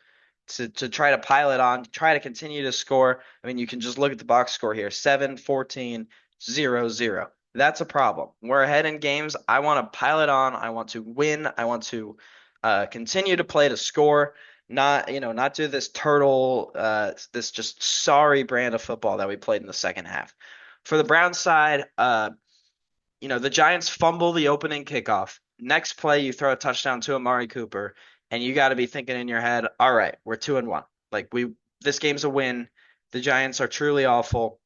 try to pile it on, try to continue to score. I mean, you can just look at the box score here: 7, 14, 0, 0. That's a problem. We're ahead in games. I want to pile it on. I want to win. I want to continue to play to score, not do this this just sorry brand of football that we played in the second half. For the Browns side, the Giants fumble the opening kickoff. Next play, you throw a touchdown to Amari Cooper, and you got to be thinking in your head, all right, we're 2-1. This game's a win. The Giants are truly awful.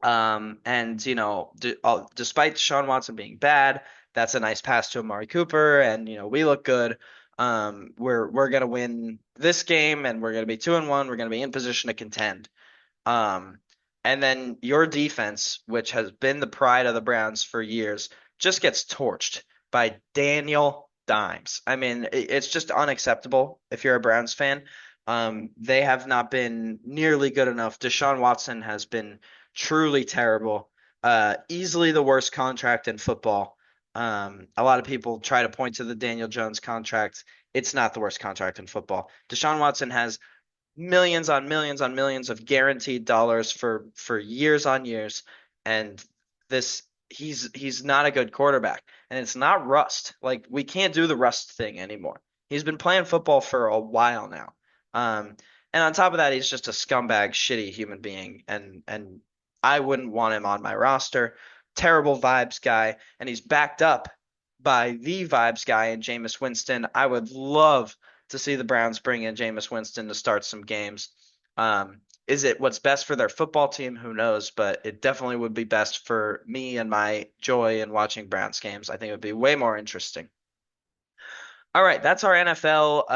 And despite Deshaun Watson being bad, that's a nice pass to Amari Cooper, and we look good. We're gonna win this game, and we're gonna be 2-1. We're gonna be in position to contend. Um, and then your defense, which has been the pride of the Browns for years, just gets torched by Daniel Dimes. I mean, it's just unacceptable if you're a Browns fan. They have not been nearly good enough. Deshaun Watson has been truly terrible. Easily the worst contract in football. A lot of people try to point to the Daniel Jones contract. It's not the worst contract in football. Deshaun Watson has millions on millions on millions of guaranteed dollars for years on years, and this he's not a good quarterback, and it's not rust. Like, we can't do the rust thing anymore. He's been playing football for a while now. And on top of that, he's just a scumbag, shitty human being, and I wouldn't want him on my roster. Terrible vibes guy, and he's backed up by the vibes guy in Jameis Winston. I would love to see the Browns bring in Jameis Winston to start some games. Is it what's best for their football team? Who knows? But it definitely would be best for me and my joy in watching Browns games. I think it would be way more interesting. All right, that's our NFL.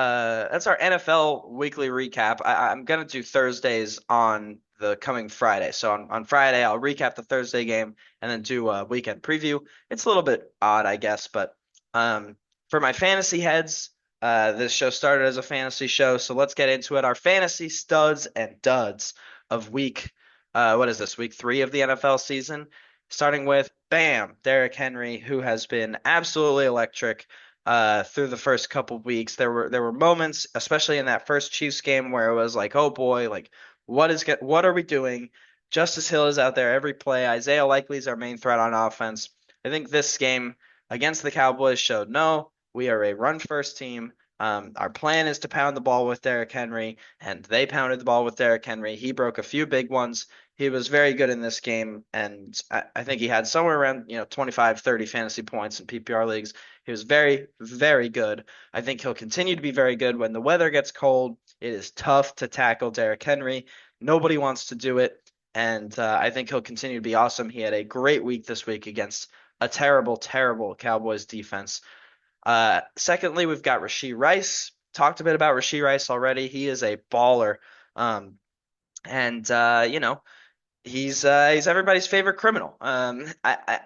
That's our NFL weekly recap. I'm gonna do Thursdays on the coming Friday. So on Friday, I'll recap the Thursday game and then do a weekend preview. It's a little bit odd, I guess, but for my fantasy heads, this show started as a fantasy show, so let's get into it. Our fantasy studs and duds of what is this, week 3 of the NFL season? Starting with, bam, Derrick Henry, who has been absolutely electric through the first couple weeks. There were moments, especially in that first Chiefs game, where it was like, oh boy, like what are we doing? Justice Hill is out there every play. Isaiah Likely is our main threat on offense. I think this game against the Cowboys showed no, we are a run first team. Our plan is to pound the ball with Derrick Henry, and they pounded the ball with Derrick Henry. He broke a few big ones. He was very good in this game, and I think he had somewhere around 25, 30 fantasy points in PPR leagues. He was very, very good. I think he'll continue to be very good when the weather gets cold. It is tough to tackle Derrick Henry. Nobody wants to do it, and I think he'll continue to be awesome. He had a great week this week against a terrible, terrible Cowboys defense. Secondly, we've got Rashee Rice. Talked a bit about Rashee Rice already. He is a baller. Um, and he's everybody's favorite criminal. I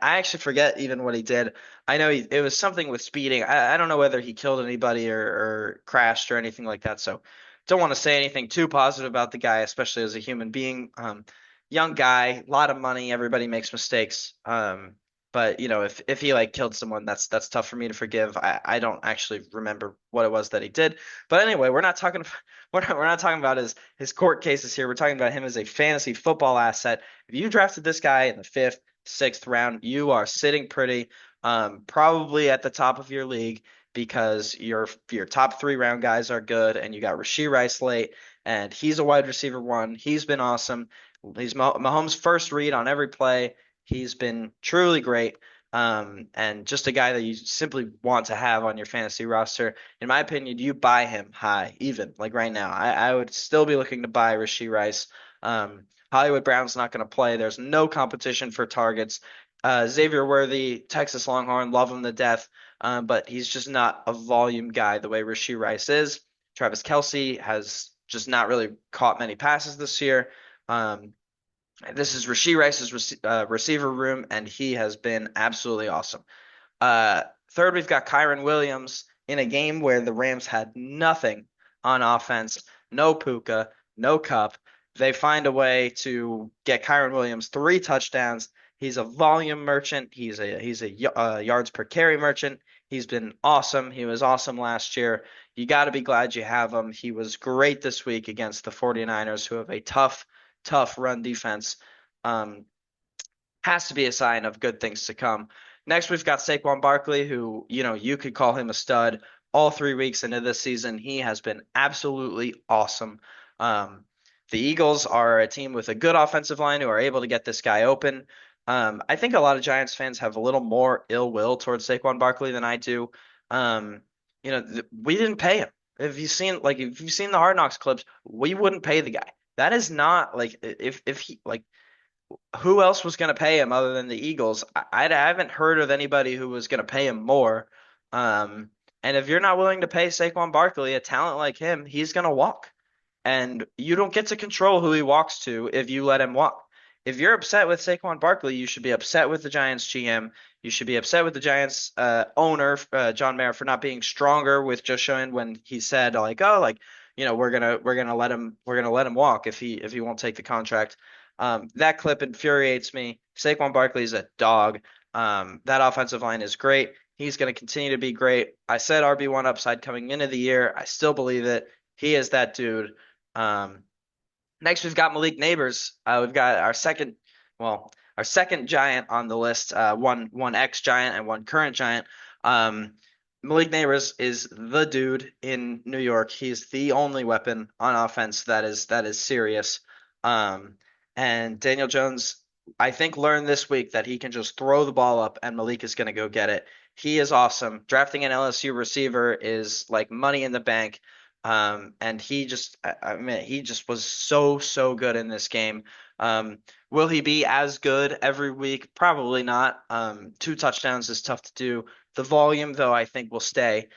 actually forget even what he did. I know it was something with speeding. I don't know whether he killed anybody or crashed or anything like that. So don't want to say anything too positive about the guy, especially as a human being. Young guy, a lot of money. Everybody makes mistakes. But if he like killed someone, that's tough for me to forgive. I don't actually remember what it was that he did. But anyway, we're not talking we're not talking about his court cases here. We're talking about him as a fantasy football asset. If you drafted this guy in the fifth, sixth round, you are sitting pretty, probably at the top of your league because your top three round guys are good, and you got Rashee Rice late, and he's a wide receiver one. He's been awesome. He's Mahomes' first read on every play. He's been truly great. And just a guy that you simply want to have on your fantasy roster. In my opinion, you buy him high, even like right now. I would still be looking to buy Rashee Rice. Hollywood Brown's not going to play. There's no competition for targets. Xavier Worthy, Texas Longhorn, love him to death, but he's just not a volume guy the way Rashee Rice is. Travis Kelce has just not really caught many passes this year. Um, this is Rashee Rice's receiver room, and he has been absolutely awesome. Third, we've got Kyron Williams in a game where the Rams had nothing on offense, no Puka, no Cup. They find a way to get Kyron Williams three touchdowns. He's a volume merchant. He's a yards per carry merchant. He's been awesome. He was awesome last year. You got to be glad you have him. He was great this week against the 49ers, who have a tough, tough run defense. Um, has to be a sign of good things to come. Next, we've got Saquon Barkley, who, you could call him a stud. All 3 weeks into this season, he has been absolutely awesome. Um, the Eagles are a team with a good offensive line who are able to get this guy open. I think a lot of Giants fans have a little more ill will towards Saquon Barkley than I do. Um, we didn't pay him. If you've seen the Hard Knocks clips, we wouldn't pay the guy. That is not like if he like who else was going to pay him other than the Eagles? I haven't heard of anybody who was going to pay him more. Um, and if you're not willing to pay Saquon Barkley, a talent like him, he's going to walk. And you don't get to control who he walks to if you let him walk. If you're upset with Saquon Barkley, you should be upset with the Giants GM. You should be upset with the Giants owner, John Mara, for not being stronger with Joe Schoen when he said like, oh, like, we're gonna let him walk if he won't take the contract. That clip infuriates me. Saquon Barkley is a dog. That offensive line is great. He's going to continue to be great. I said RB1 upside coming into the year. I still believe it. He is that dude. Um, Next, we've got Malik Neighbors. We've got our second giant on the list. One ex giant and one current giant. Um, Malik Neighbors is the dude in New York. He's the only weapon on offense that is serious. Um, and Daniel Jones, I think, learned this week that he can just throw the ball up and Malik is going to go get it. He is awesome. Drafting an LSU receiver is like money in the bank. And he just was so, so good in this game. Will he be as good every week? Probably not. Two touchdowns is tough to do. The volume, though, I think will stay.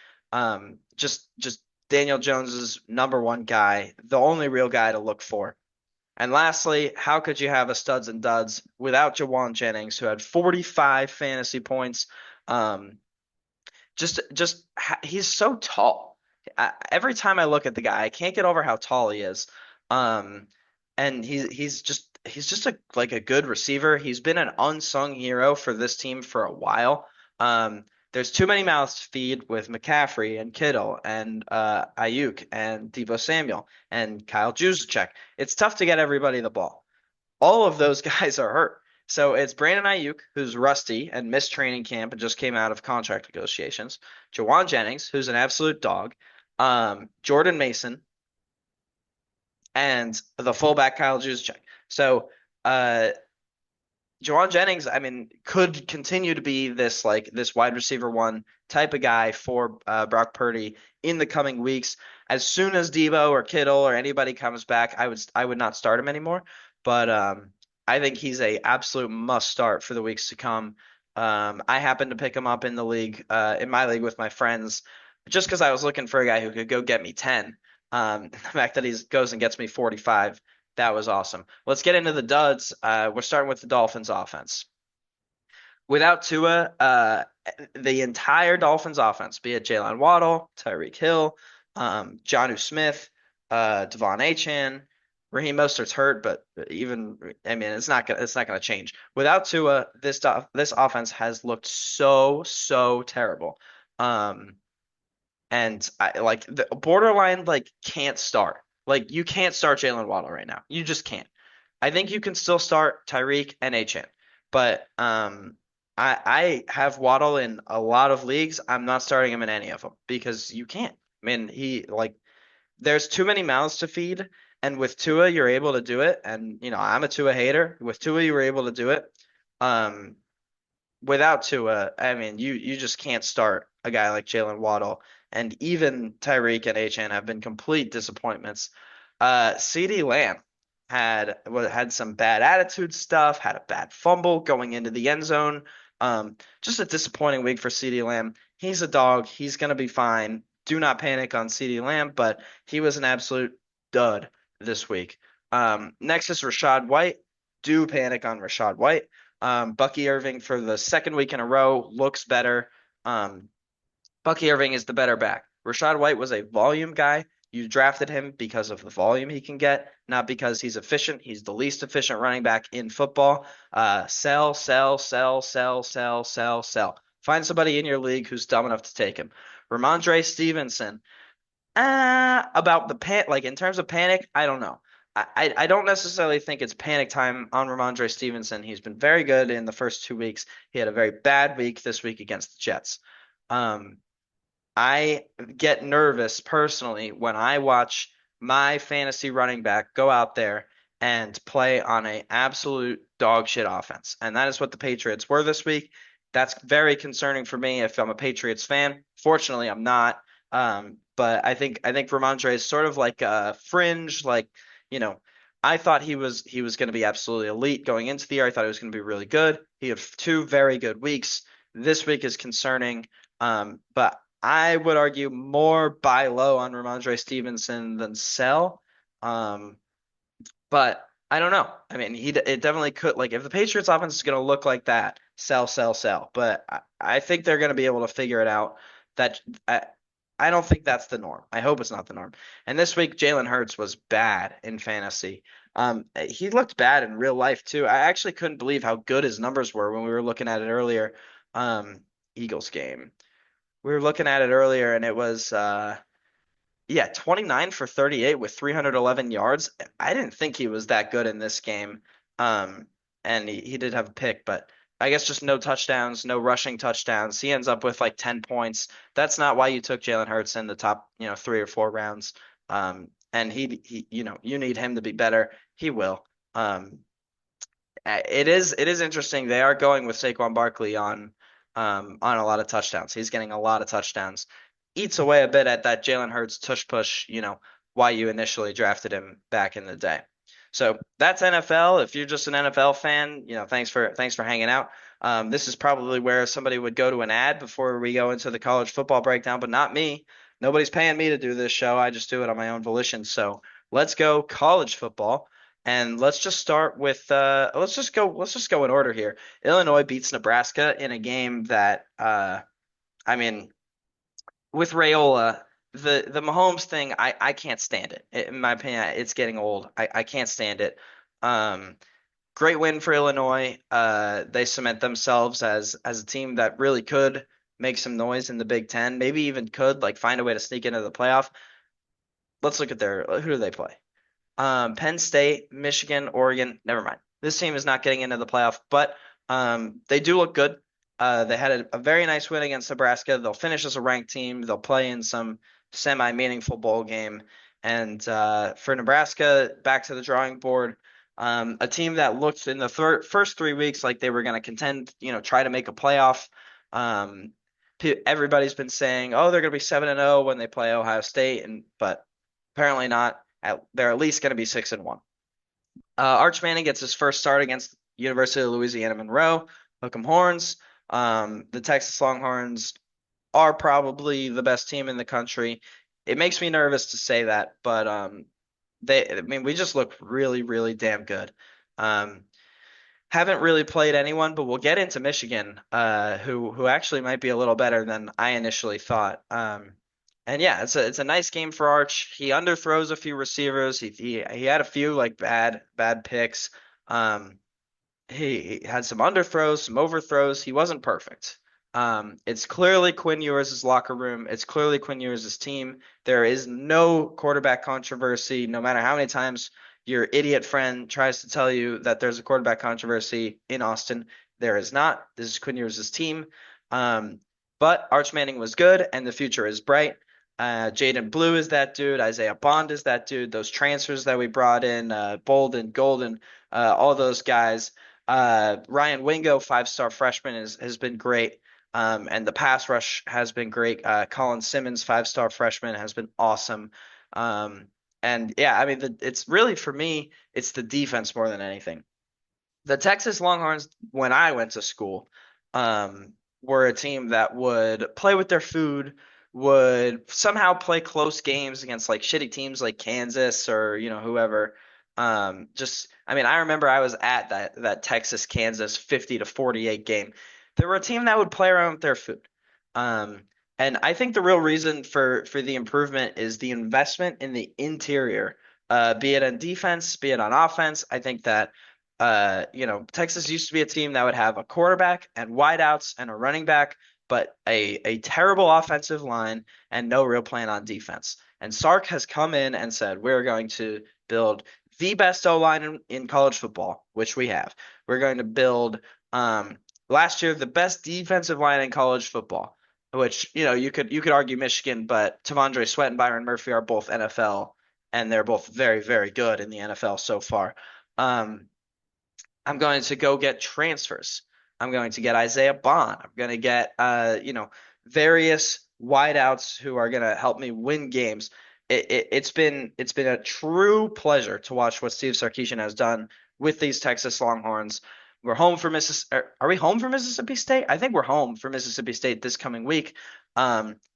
Just Daniel Jones's number one guy, the only real guy to look for. And lastly, how could you have a studs and duds without Jawan Jennings, who had 45 fantasy points? Um, he's so tall. Every time I look at the guy, I can't get over how tall he is. Um, and he's just a good receiver. He's been an unsung hero for this team for a while. There's too many mouths to feed with McCaffrey and Kittle and Ayuk and Deebo Samuel and Kyle Juszczyk. It's tough to get everybody the ball. All of those guys are hurt. So it's Brandon Ayuk, who's rusty and missed training camp and just came out of contract negotiations. Jawan Jennings, who's an absolute dog. Jordan Mason, and the fullback Kyle Juszczyk. So uh, Jawan Jennings, I mean, could continue to be this wide receiver one type of guy for Brock Purdy in the coming weeks. As soon as Debo or Kittle or anybody comes back, I would not start him anymore. But I think he's a absolute must start for the weeks to come. I happened to pick him up in the league, in my league with my friends, just because I was looking for a guy who could go get me 10. The fact that he goes and gets me 45, that was awesome. Let's get into the duds. We're starting with the Dolphins offense. Without Tua, the entire Dolphins offense, be it Jalen Waddle, Tyreek Hill, Jonnu Smith, Devon Achane, Raheem Mostert's hurt, but even I mean it's not gonna change. Without Tua, this offense has looked so terrible. Um, and I like the borderline like can't start. Like you can't start Jalen Waddle right now. You just can't. I think you can still start Tyreek and Achane, but I have Waddle in a lot of leagues. I'm not starting him in any of them because you can't. I mean, he like there's too many mouths to feed, and with Tua you're able to do it. And I'm a Tua hater. With Tua you were able to do it. Um, Without Tua, I mean, you just can't start a guy like Jalen Waddle, and even Tyreek and Achane have been complete disappointments. CeeDee Lamb had some bad attitude stuff, had a bad fumble going into the end zone. Just a disappointing week for CeeDee Lamb. He's a dog. He's gonna be fine. Do not panic on CeeDee Lamb, but he was an absolute dud this week. Next is Rachaad White. Do panic on Rachaad White. Bucky Irving for the second week in a row looks better. Um, Bucky Irving is the better back. Rachaad White was a volume guy. You drafted him because of the volume he can get, not because he's efficient. He's the least efficient running back in football. Sell, sell, sell, sell, sell, sell, sell. Find somebody in your league who's dumb enough to take him. Ramondre Stevenson. About the like in terms of panic, I don't know. I don't necessarily think it's panic time on Ramondre Stevenson. He's been very good in the first 2 weeks. He had a very bad week this week against the Jets. Um, I get nervous personally when I watch my fantasy running back go out there and play on a absolute dog shit offense. And that is what the Patriots were this week. That's very concerning for me if I'm a Patriots fan. Fortunately, I'm not. But I think Ramondre is sort of like a fringe, like, you know, I thought he was going to be absolutely elite going into the year. I thought he was going to be really good. He had two very good weeks. This week is concerning. But I would argue more buy low on Ramondre Stevenson than sell. Um, but I don't know. I mean, it definitely could. Like, if the Patriots offense is going to look like that, sell, sell, sell. But I think they're going to be able to figure it out. That I don't think that's the norm. I hope it's not the norm. And this week, Jalen Hurts was bad in fantasy. He looked bad in real life too. I actually couldn't believe how good his numbers were when we were looking at it earlier. Eagles game. We were looking at it earlier, and it was yeah, 29 for 38 with 311 yards. I didn't think he was that good in this game. Um, and he did have a pick, but I guess just no touchdowns, no rushing touchdowns. He ends up with like 10 points. That's not why you took Jalen Hurts in the top, 3 or 4 rounds. And you need him to be better. He will. Um, it is interesting. They are going with Saquon Barkley on a lot of touchdowns. He's getting a lot of touchdowns. Eats away a bit at that Jalen Hurts tush push, why you initially drafted him back in the day. So that's NFL. If you're just an NFL fan, thanks for hanging out. This is probably where somebody would go to an ad before we go into the college football breakdown, but not me. Nobody's paying me to do this show. I just do it on my own volition. So let's go college football. And let's just start with let's just go in order here. Illinois beats Nebraska in a game that I mean with Rayola, the Mahomes thing, I can't stand it. In my opinion, it's getting old. I can't stand it. Um, Great win for Illinois. They cement themselves as a team that really could make some noise in the Big Ten. Maybe even could like find a way to sneak into the playoff. Let's look at who do they play? Penn State, Michigan, Oregon. Never mind. this team is not getting into the playoff, but they do look good. They had a very nice win against Nebraska. They'll finish as a ranked team. They'll play in some semi-meaningful bowl game. And for Nebraska, back to the drawing board. A team that looked in the first 3 weeks like they were going to contend, try to make a playoff. Um, Everybody's been saying, oh, they're going to be 7-0 when they play Ohio State, but apparently not. They're at least going to be 6-1. Arch Manning gets his first start against University of Louisiana Monroe. Hook 'em horns. The Texas Longhorns are probably the best team in the country. It makes me nervous to say that, but I mean, we just look really, really damn good. Um, haven't really played anyone, but we'll get into Michigan, who actually might be a little better than I initially thought. And yeah, it's a nice game for Arch. He underthrows a few receivers. He had a few like bad picks. Um, he had some underthrows, some overthrows. He wasn't perfect. It's clearly Quinn Ewers' locker room. It's clearly Quinn Ewers' team. There is no quarterback controversy, no matter how many times your idiot friend tries to tell you that there's a quarterback controversy in Austin. There is not. This is Quinn Ewers' team. Um, but Arch Manning was good, and the future is bright. Jaden Blue is that dude. Isaiah Bond is that dude. Those transfers that we brought in, Bolden, Golden, all those guys. Ryan Wingo, 5-star freshman, has been great. And the pass rush has been great. Colin Simmons, 5-star freshman, has been awesome. And yeah, I mean, it's really for me, it's the defense more than anything. The Texas Longhorns, when I went to school, were a team that would play with their food, would somehow play close games against like shitty teams like Kansas or whoever. I mean, I remember I was at that Texas Kansas 50-48 game. They were a team that would play around with their food. Um, and I think the real reason for the improvement is the investment in the interior, be it on defense, be it on offense. I think that Texas used to be a team that would have a quarterback and wideouts and a running back, but a terrible offensive line and no real plan on defense. And Sark has come in and said, we're going to build the best O line in college football, which we have. We're going to build last year the best defensive line in college football, which you could argue Michigan, but T'Vondre Sweat and Byron Murphy are both NFL, and they're both very, very good in the NFL so far. Um, I'm going to go get transfers. I'm going to get Isaiah Bond. I'm going to get various wideouts who are going to help me win games. It's been a true pleasure to watch what Steve Sarkisian has done with these Texas Longhorns. We're home for Mississippi. Are we home for Mississippi State? I think we're home for Mississippi State this coming week.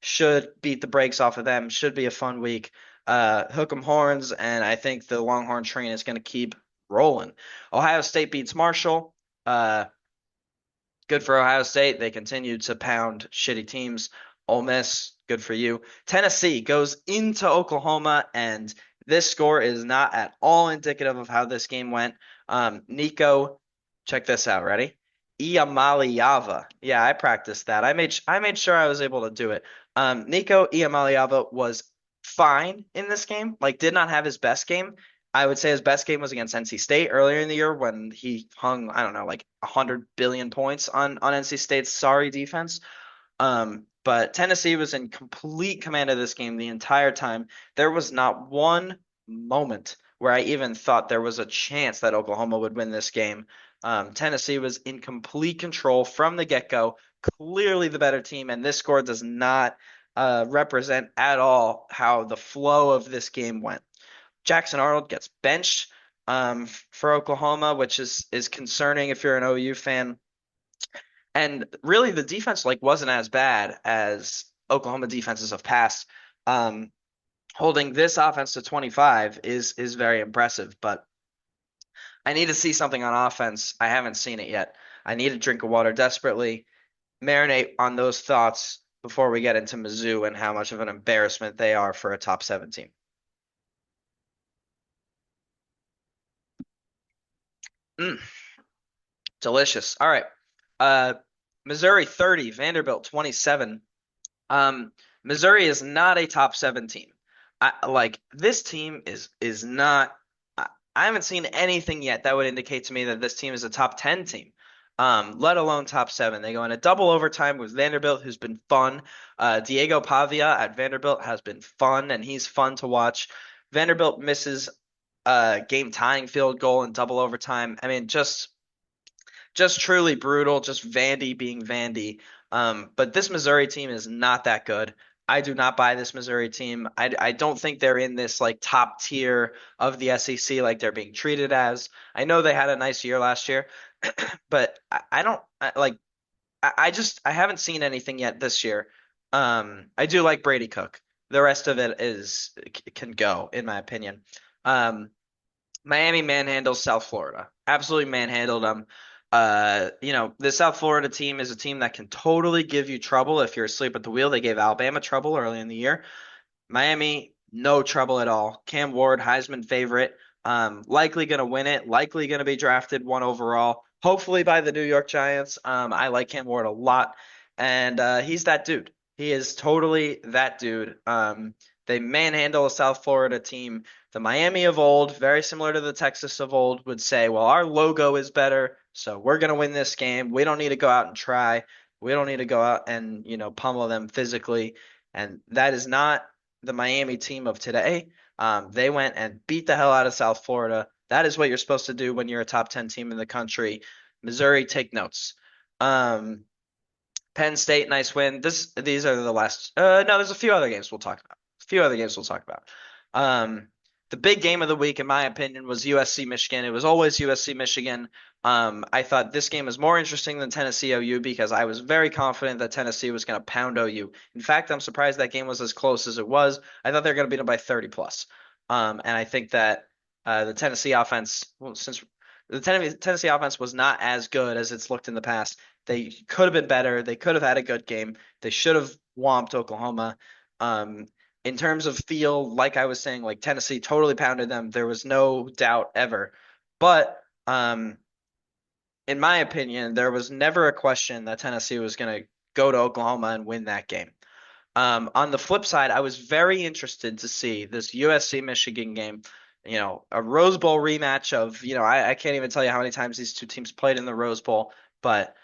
Should beat the brakes off of them. Should be a fun week. Hook 'em horns, and I think the Longhorn train is going to keep rolling. Ohio State beats Marshall. Good for Ohio State. They continue to pound shitty teams. Ole Miss, good for you. Tennessee goes into Oklahoma, and this score is not at all indicative of how this game went. Nico, check this out. Ready? Iamaliava. Yeah, I practiced that. I made sure I was able to do it. Nico Iamaliava was fine in this game. Like, did not have his best game. I would say his best game was against NC State earlier in the year when he hung, I don't know, like 100 billion points on NC State's sorry defense. But Tennessee was in complete command of this game the entire time. There was not one moment where I even thought there was a chance that Oklahoma would win this game. Tennessee was in complete control from the get-go, clearly the better team, and this score does not represent at all how the flow of this game went. Jackson Arnold gets benched for Oklahoma, which is concerning if you're an OU fan. And really, the defense wasn't as bad as Oklahoma defenses have passed. Holding this offense to 25 is very impressive, but I need to see something on offense. I haven't seen it yet. I need a drink of water desperately. Marinate on those thoughts before we get into Mizzou and how much of an embarrassment they are for a top 7 team. Mm, delicious. All right. Uh, Missouri 30, Vanderbilt 27. Missouri is not a top 7 team. This team is not. I haven't seen anything yet that would indicate to me that this team is a top 10 team. Let alone top seven. They go in a double overtime with Vanderbilt, who's been fun. Diego Pavia at Vanderbilt has been fun, and he's fun to watch. Vanderbilt misses a game tying field goal in double overtime. I mean, just truly brutal, just Vandy being Vandy. But this Missouri team is not that good. I do not buy this Missouri team. I don't think they're in this like top tier of the SEC like they're being treated as. I know they had a nice year last year, but I don't like I haven't seen anything yet this year. I do like Brady Cook. The rest of it is can go in my opinion. Um, Miami manhandles South Florida. Absolutely manhandled them. The South Florida team is a team that can totally give you trouble if you're asleep at the wheel. They gave Alabama trouble early in the year. Miami, no trouble at all. Cam Ward, Heisman favorite. Likely going to win it. Likely going to be drafted one overall. Hopefully by the New York Giants. I like Cam Ward a lot, and he's that dude. He is totally that dude. They manhandle a South Florida team. The Miami of old, very similar to the Texas of old, would say, "Well, our logo is better, so we're going to win this game. We don't need to go out and try. We don't need to go out and pummel them physically." And that is not the Miami team of today. They went and beat the hell out of South Florida. That is what you're supposed to do when you're a top 10 team in the country. Missouri, take notes. Um, Penn State, nice win. These are the last. No, there's a few other games we'll talk about. A few other games we'll talk about. Um, the big game of the week, in my opinion, was USC Michigan. It was always USC Michigan. I thought this game was more interesting than Tennessee OU because I was very confident that Tennessee was going to pound OU. In fact, I'm surprised that game was as close as it was. I thought they were going to beat them by 30 plus. And I think that the Tennessee offense, well, since the Tennessee offense was not as good as it's looked in the past, they could have been better. They could have had a good game. They should have whomped Oklahoma. Um, in terms of feel, like I was saying, like Tennessee totally pounded them. There was no doubt ever. But in my opinion, there was never a question that Tennessee was going to go to Oklahoma and win that game. On the flip side, I was very interested to see this USC Michigan game, a Rose Bowl rematch of, I can't even tell you how many times these two teams played in the Rose Bowl, but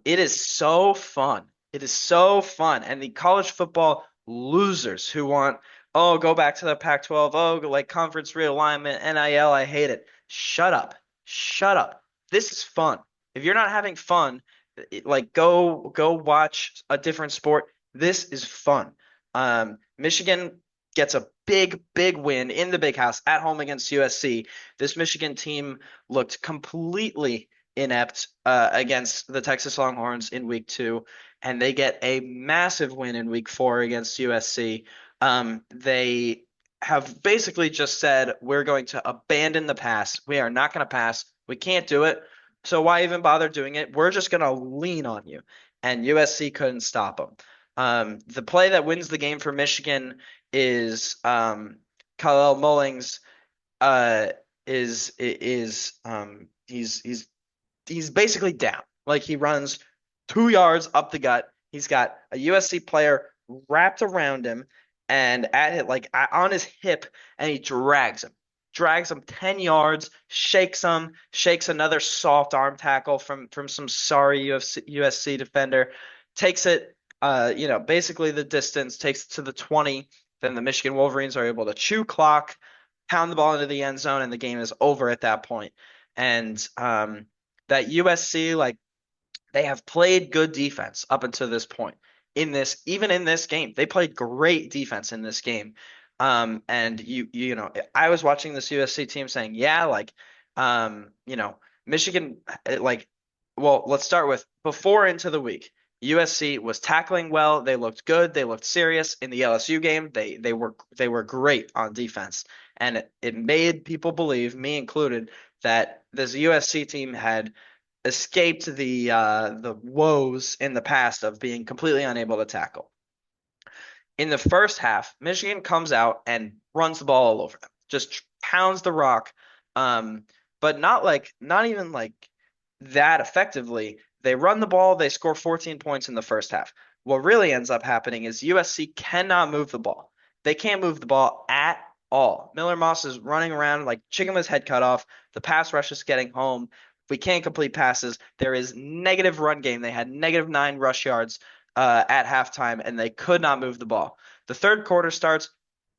it is so fun. It is so fun. And the college football losers who want, oh, go back to the Pac-12, oh, like conference realignment, NIL, I hate it. Shut up. Shut up. This is fun. If you're not having fun, like go watch a different sport. This is fun. Michigan gets a big win in the big house at home against USC. This Michigan team looked completely inept against the Texas Longhorns in week 2, and they get a massive win in week 4 against USC. They have basically just said, we're going to abandon the pass. We are not going to pass. We can't do it. So why even bother doing it? We're just going to lean on you. And USC couldn't stop them. The play that wins the game for Michigan is Khalil Mullings he's basically down. Like he runs 2 yards up the gut. He's got a USC player wrapped around him and at it like on his hip, and he drags him 10 yards, shakes him, shakes another soft arm tackle from some sorry USC defender, takes it, basically the distance, takes it to the 20. Then the Michigan Wolverines are able to chew clock, pound the ball into the end zone, and the game is over at that point. And that USC, like, they have played good defense up until this point. Even in this game, they played great defense in this game. And I was watching this USC team saying, yeah, like, Michigan, like, well, let's start with before into the week. USC was tackling well. They looked good. They looked serious in the LSU game. They were great on defense, and it made people believe, me included, that this USC team had escaped the woes in the past of being completely unable to tackle. In the first half, Michigan comes out and runs the ball all over them, just pounds the rock, but not even like that effectively. They run the ball, they score 14 points in the first half. What really ends up happening is USC cannot move the ball. They can't move the ball at all. Miller Moss is running around like chicken with his head cut off. The pass rush is getting home. We can't complete passes. There is negative run game. They had -9 rush yards at halftime, and they could not move the ball. The third quarter starts.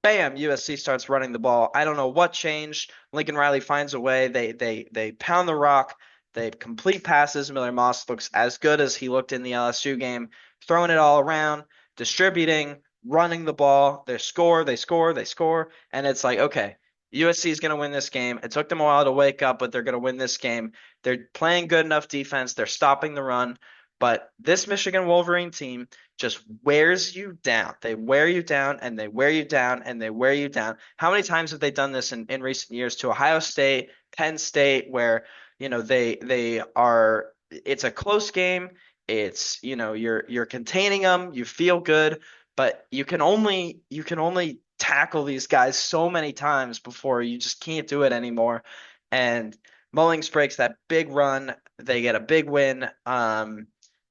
Bam! USC starts running the ball. I don't know what changed. Lincoln Riley finds a way. They pound the rock. They complete passes. Miller Moss looks as good as he looked in the LSU game, throwing it all around, distributing, running the ball. They score, and it's like, okay, USC is going to win this game. It took them a while to wake up, but they're going to win this game. They're playing good enough defense. They're stopping the run. But this Michigan Wolverine team just wears you down. They wear you down and they wear you down and they wear you down. How many times have they done this in recent years to Ohio State, Penn State, where they are it's a close game. It's you're containing them, you feel good, but you can only tackle these guys so many times before you just can't do it anymore. And Mullings breaks that big run. They get a big win.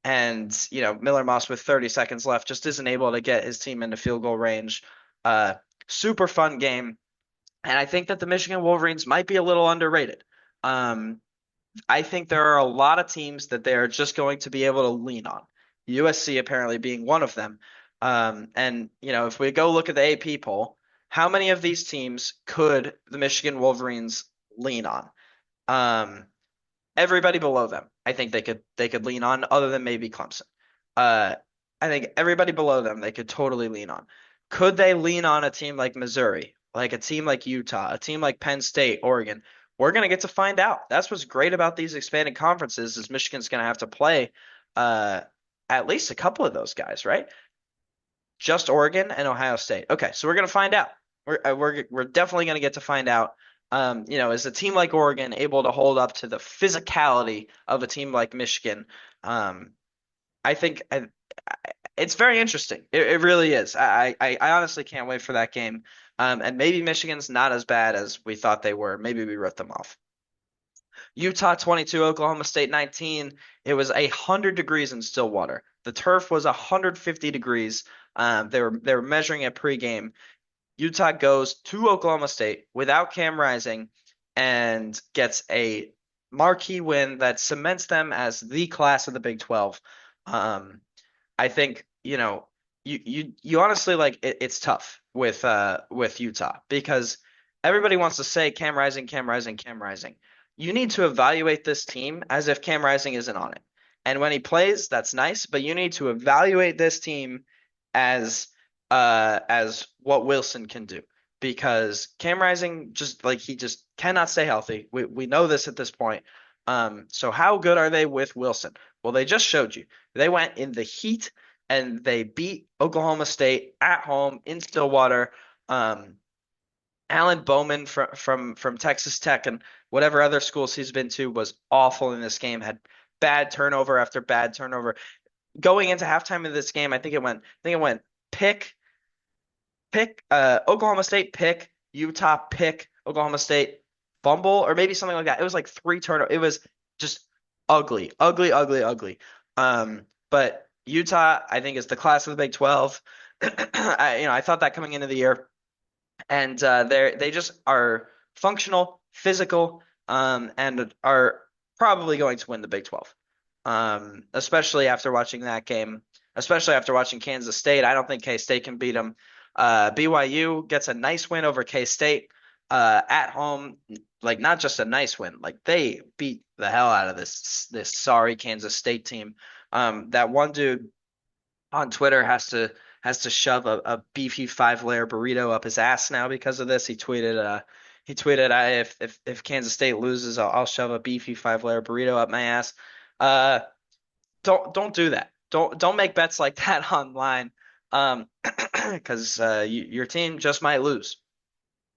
And Miller Moss with 30 seconds left just isn't able to get his team into field goal range. Uh, Super fun game, and I think that the Michigan Wolverines might be a little underrated. Um, I think there are a lot of teams that they're just going to be able to lean on. USC apparently being one of them. And if we go look at the AP poll, how many of these teams could the Michigan Wolverines lean on? Um, Everybody below them, I think they could lean on, other than maybe Clemson. Uh, I think everybody below them they could totally lean on. Could they lean on a team like Missouri, like a team like Utah, a team like Penn State, Oregon? We're gonna get to find out. That's what's great about these expanded conferences is Michigan's gonna have to play uh, at least a couple of those guys, right? Just Oregon and Ohio State. Okay, so we're gonna find out. We're definitely gonna get to find out. Is a team like Oregon able to hold up to the physicality of a team like Michigan? Um, I think it's very interesting. It really is. I honestly can't wait for that game. And maybe Michigan's not as bad as we thought they were. Maybe we wrote them off. Utah 22, Oklahoma State 19. It was 100 degrees in Stillwater. The turf was 150 degrees. They were measuring it pregame. Utah goes to Oklahoma State without Cam Rising and gets a marquee win that cements them as the class of the Big 12. Um, I think, you honestly like it's tough with Utah because everybody wants to say Cam Rising, Cam Rising, Cam Rising. You need to evaluate this team as if Cam Rising isn't on it. And when he plays, that's nice, but you need to evaluate this team as as what Wilson can do. Because Cam Rising just like he just cannot stay healthy. We know this at this point. So how good are they with Wilson? Well, they just showed you. They went in the heat and they beat Oklahoma State at home in Stillwater. Um, Alan Bowman from Texas Tech and whatever other schools he's been to was awful in this game. Had bad turnover after bad turnover. Going into halftime of this game, I think it went pick Oklahoma State pick, Utah pick, Oklahoma State fumble, or maybe something like that. It was like three turnovers. It was just ugly, ugly, ugly, ugly. But Utah, I think, is the class of the Big 12. I thought that coming into the year, and they just are functional, physical, and are probably going to win the Big 12. Especially after watching that game, especially after watching Kansas State. I don't think K-State can beat them. BYU gets a nice win over K-State at home, like not just a nice win, like they beat the hell out of this sorry Kansas State team. That one dude on Twitter has to shove a beefy 5-layer burrito up his ass now because of this. He tweeted, if Kansas State loses, I'll shove a beefy 5-layer burrito up my ass. Uh, don't do that. Don't make bets like that online, because your team just might lose.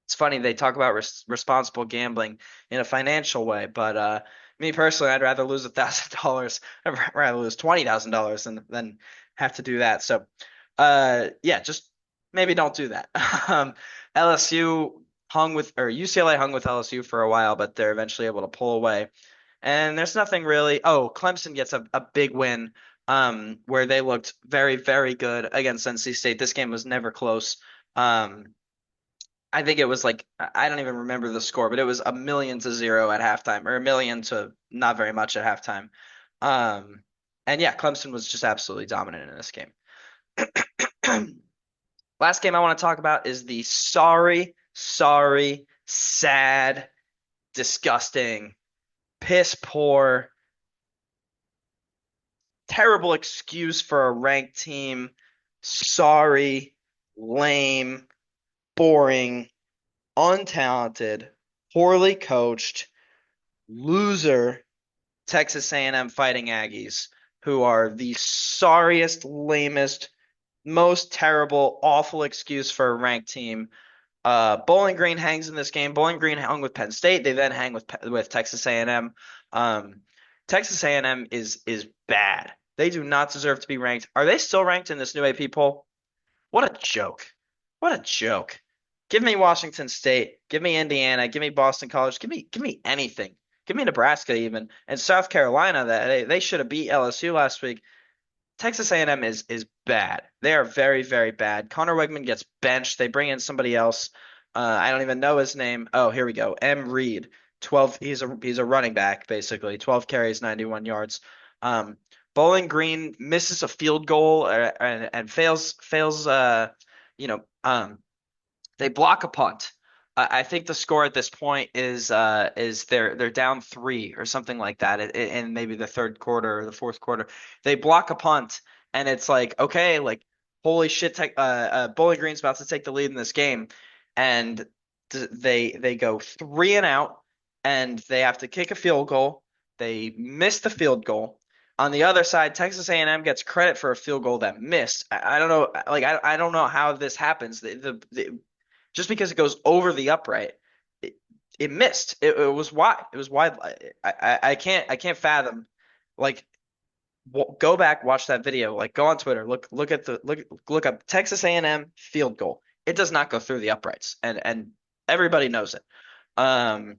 It's funny they talk about responsible gambling in a financial way, but me personally, I'd rather lose $1,000. I'd rather lose $20,000 than have to do that. So, yeah, just maybe don't do that. LSU hung with or UCLA hung with LSU for a while, but they're eventually able to pull away. And there's nothing really. Oh, Clemson gets a big win, where they looked very, very good against NC State. This game was never close. Um, I think it was like I don't even remember the score, but it was 1,000,000 to 0 at halftime, or 1,000,000 to not very much at halftime. Um, and yeah, Clemson was just absolutely dominant in this game. Last game I want to talk about is the sorry, sad, disgusting, piss poor, terrible excuse for a ranked team. Sorry, lame, boring, untalented, poorly coached, loser Texas A&M Fighting Aggies, who are the sorriest, lamest, most terrible, awful excuse for a ranked team. Bowling Green hangs in this game. Bowling Green hung with Penn State. They then hang with Texas A&M. Um, Texas A&M is bad. They do not deserve to be ranked. Are they still ranked in this new AP poll? What a joke. What a joke. Give me Washington State. Give me Indiana. Give me Boston College. Give me anything. Give me Nebraska even. And South Carolina that they should have beat LSU last week. Texas A&M is bad. They are very bad. Connor Wegman gets benched. They bring in somebody else. I don't even know his name. Oh, here we go. M. Reed. 12. He's a running back basically. 12 carries, 91 yards. Um, Bowling Green misses a field goal and fails. You know they block a punt. I think the score at this point is they're down three or something like that in maybe the third quarter or the fourth quarter. They block a punt, and it's like, okay, like holy shit, Bowling Green's about to take the lead in this game, and they go three and out, and they have to kick a field goal. They miss the field goal. On the other side, Texas A&M gets credit for a field goal that missed. I don't know, like I don't know how this happens. Just because it goes over the upright, it, it missed. It was wide. It was wide. I can't fathom. Like, go back, watch that video. Like, go on Twitter, look at the look up Texas A&M field goal. It does not go through the uprights, and everybody knows it. Um,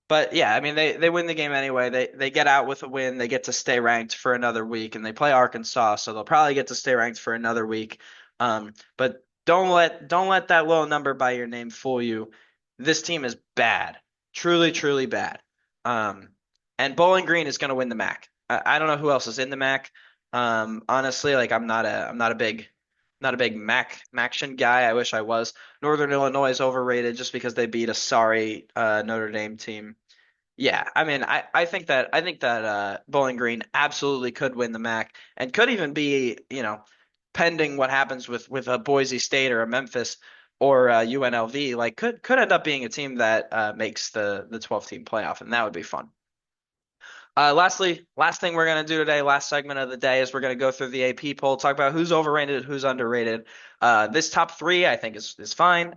but yeah, I mean they win the game anyway. They get out with a win. They get to stay ranked for another week, and they play Arkansas, so they'll probably get to stay ranked for another week. But don't let that low number by your name fool you. This team is bad, truly bad. Um, and Bowling Green is going to win the MAC. I don't know who else is in the MAC. Honestly, like I'm not a big Maction guy. I wish I was. Northern Illinois is overrated just because they beat a sorry Notre Dame team. Yeah, I mean, I think that Bowling Green absolutely could win the MAC and could even be, pending what happens with a Boise State or a Memphis or UNLV, like could end up being a team that makes the 12 team playoff, and that would be fun. Lastly, last thing we're gonna do today, last segment of the day, is we're gonna go through the AP poll, talk about who's overrated, who's underrated. This top three, I think, is fine.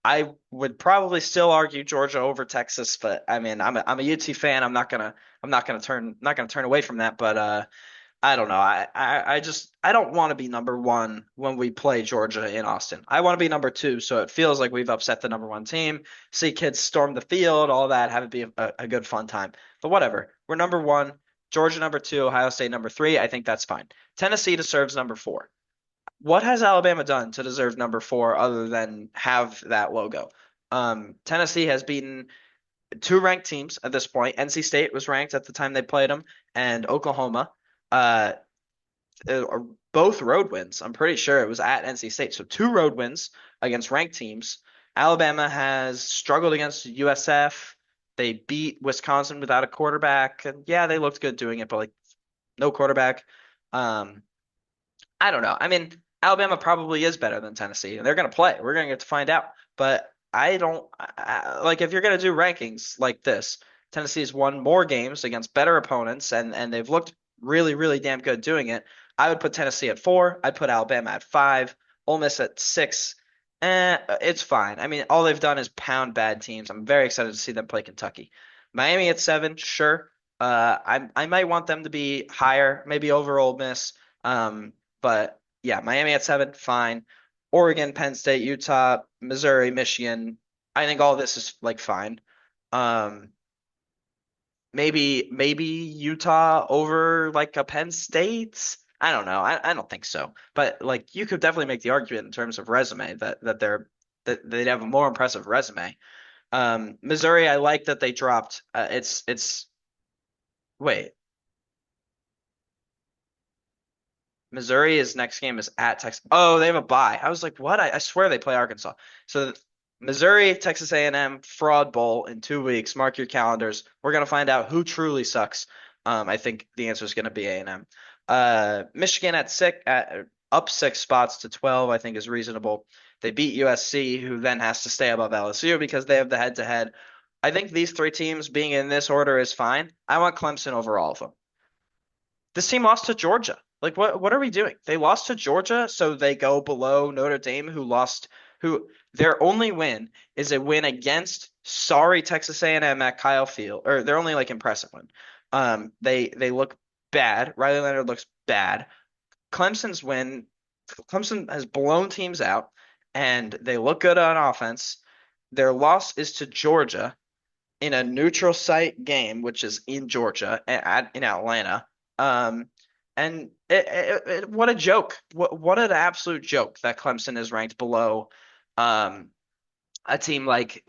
I would probably still argue Georgia over Texas, but I mean, I'm a UT fan. I'm not gonna turn away from that. But I don't know. I don't want to be number one when we play Georgia in Austin. I want to be number two, so it feels like we've upset the number one team. See kids storm the field, all that, have it be a good fun time. But whatever. We're number one, Georgia number two, Ohio State number three. I think that's fine. Tennessee deserves number four. What has Alabama done to deserve number four other than have that logo? Tennessee has beaten two ranked teams at this point. NC State was ranked at the time they played them, and Oklahoma. Uh, both road wins. I'm pretty sure it was at NC State. So two road wins against ranked teams. Alabama has struggled against USF. They beat Wisconsin without a quarterback. And yeah, they looked good doing it, but like no quarterback. Um, I don't know. I mean, Alabama probably is better than Tennessee, and they're going to play. We're going to get to find out. But I don't like if you're going to do rankings like this. Tennessee's won more games against better opponents, and they've looked really damn good doing it. I would put Tennessee at four. I'd put Alabama at five. Ole Miss at six. It's fine. I mean, all they've done is pound bad teams. I'm very excited to see them play Kentucky. Miami at seven, sure. I might want them to be higher, maybe over Ole Miss. But yeah, Miami at seven, fine. Oregon, Penn State, Utah, Missouri, Michigan. I think all this is like fine. Um, maybe Utah over like a Penn State. I don't know. I don't think so. But like you could definitely make the argument in terms of resume that that they'd have a more impressive resume. Missouri, I like that they dropped. It's wait, Missouri's next game is at Texas. Oh, they have a bye. I was like, what? I swear they play Arkansas. So Missouri, Texas A&M, Fraud Bowl in 2 weeks. Mark your calendars. We're gonna find out who truly sucks. I think the answer is gonna be A&M. Michigan up 6 spots to 12, I think is reasonable. They beat USC, who then has to stay above LSU because they have the head-to-head. I think these three teams being in this order is fine. I want Clemson over all of them. This team lost to Georgia. Like what are we doing? They lost to Georgia, so they go below Notre Dame, who their only win is a win against sorry Texas A&M at Kyle Field, or their only like impressive win. They look bad. Riley Leonard looks bad. Clemson's win, Clemson has blown teams out, and they look good on offense. Their loss is to Georgia in a neutral site game, which is in Georgia in Atlanta. Um, and what a joke! What an absolute joke that Clemson is ranked below um, a team like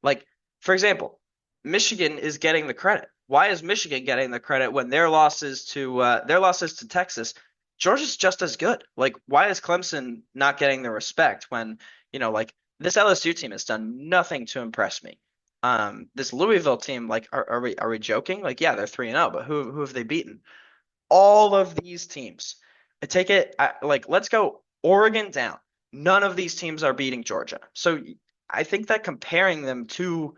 like for example, Michigan is getting the credit. Why is Michigan getting the credit when their losses to Texas? Georgia's just as good. Like, why is Clemson not getting the respect when like this LSU team has done nothing to impress me? This Louisville team, like, are we joking? Like, yeah, they're 3-0, but who have they beaten? All of these teams. Like, let's go Oregon down. None of these teams are beating Georgia. So I think that comparing them to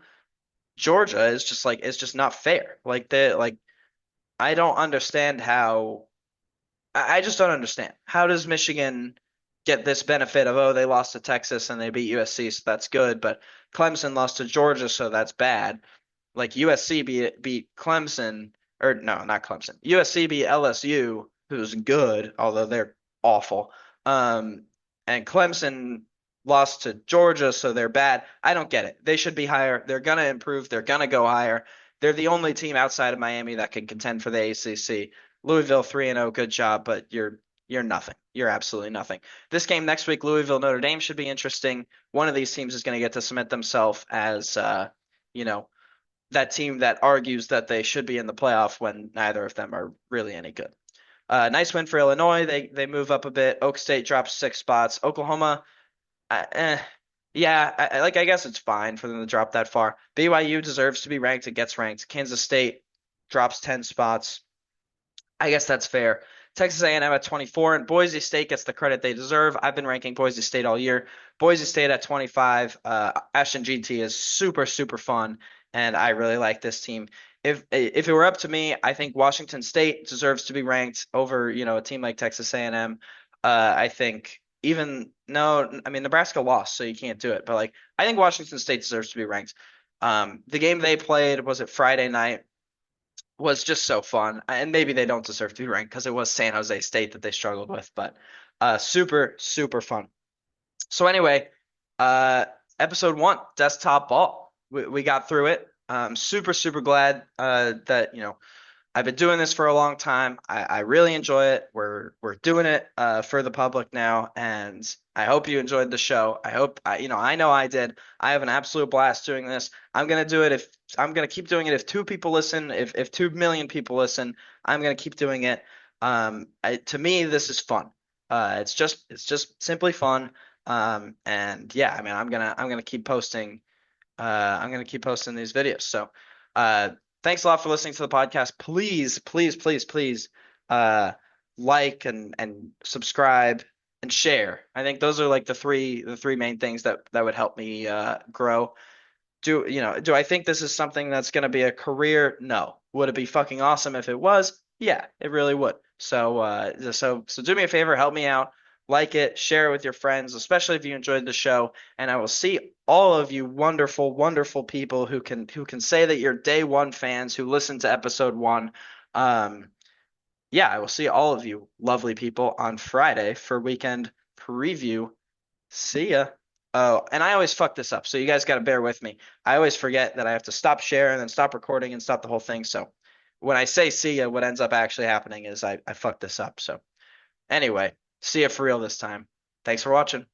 Georgia is just not fair. Like I don't understand how I just don't understand. How does Michigan get this benefit of, oh, they lost to Texas and they beat USC, so that's good, but Clemson lost to Georgia, so that's bad. Like USC beat Clemson, or no, not Clemson. USC beat LSU, who's good, although they're awful. Um, and Clemson lost to Georgia, so they're bad. I don't get it. They should be higher. They're gonna improve. They're gonna go higher. They're the only team outside of Miami that can contend for the ACC. Louisville 3-0, good job, but you're nothing. You're absolutely nothing. This game next week, Louisville Notre Dame should be interesting. One of these teams is going to get to cement themselves as you know, that team that argues that they should be in the playoff when neither of them are really any good. Nice win for Illinois. They move up a bit. Oak State drops 6 spots. Oklahoma, eh, yeah, I guess it's fine for them to drop that far. BYU deserves to be ranked. It gets ranked. Kansas State drops 10 spots. I guess that's fair. Texas A&M at 24, and Boise State gets the credit they deserve. I've been ranking Boise State all year. Boise State at 25. Ashton GT is super, super fun, and I really like this team. If it were up to me, I think Washington State deserves to be ranked over, a team like Texas A&M. I think even no, I mean Nebraska lost, so you can't do it. But like, I think Washington State deserves to be ranked. The game they played was it Friday night was just so fun. And maybe they don't deserve to be ranked because it was San Jose State that they struggled with, but super, super fun. So anyway, uh, episode one, desktop ball. We got through it. Super, super glad that I've been doing this for a long time. I really enjoy it. We're doing it for the public now, and I hope you enjoyed the show. I hope I know I did. I have an absolute blast doing this. I'm gonna keep doing it if 2 people listen, if 2 million people listen, I'm gonna keep doing it. To me, this is fun. It's just simply fun. And yeah, I mean, I'm gonna keep posting. I'm going to keep posting these videos. So, thanks a lot for listening to the podcast. Please, please, please, please, uh, like and subscribe and share. I think those are like the three main things that would help me grow. Do I think this is something that's going to be a career? No. Would it be fucking awesome if it was? Yeah, it really would. So do me a favor, help me out, like it, share it with your friends, especially if you enjoyed the show, and I will see all of you wonderful, wonderful people who can say that you're day one fans who listened to episode one. Um, yeah, I will see all of you lovely people on Friday for weekend preview. See ya. Oh, and I always fuck this up, so you guys got to bear with me. I always forget that I have to stop share and then stop recording and stop the whole thing. So when I say see ya, what ends up actually happening is I fuck this up. So anyway, see ya for real this time. Thanks for watching.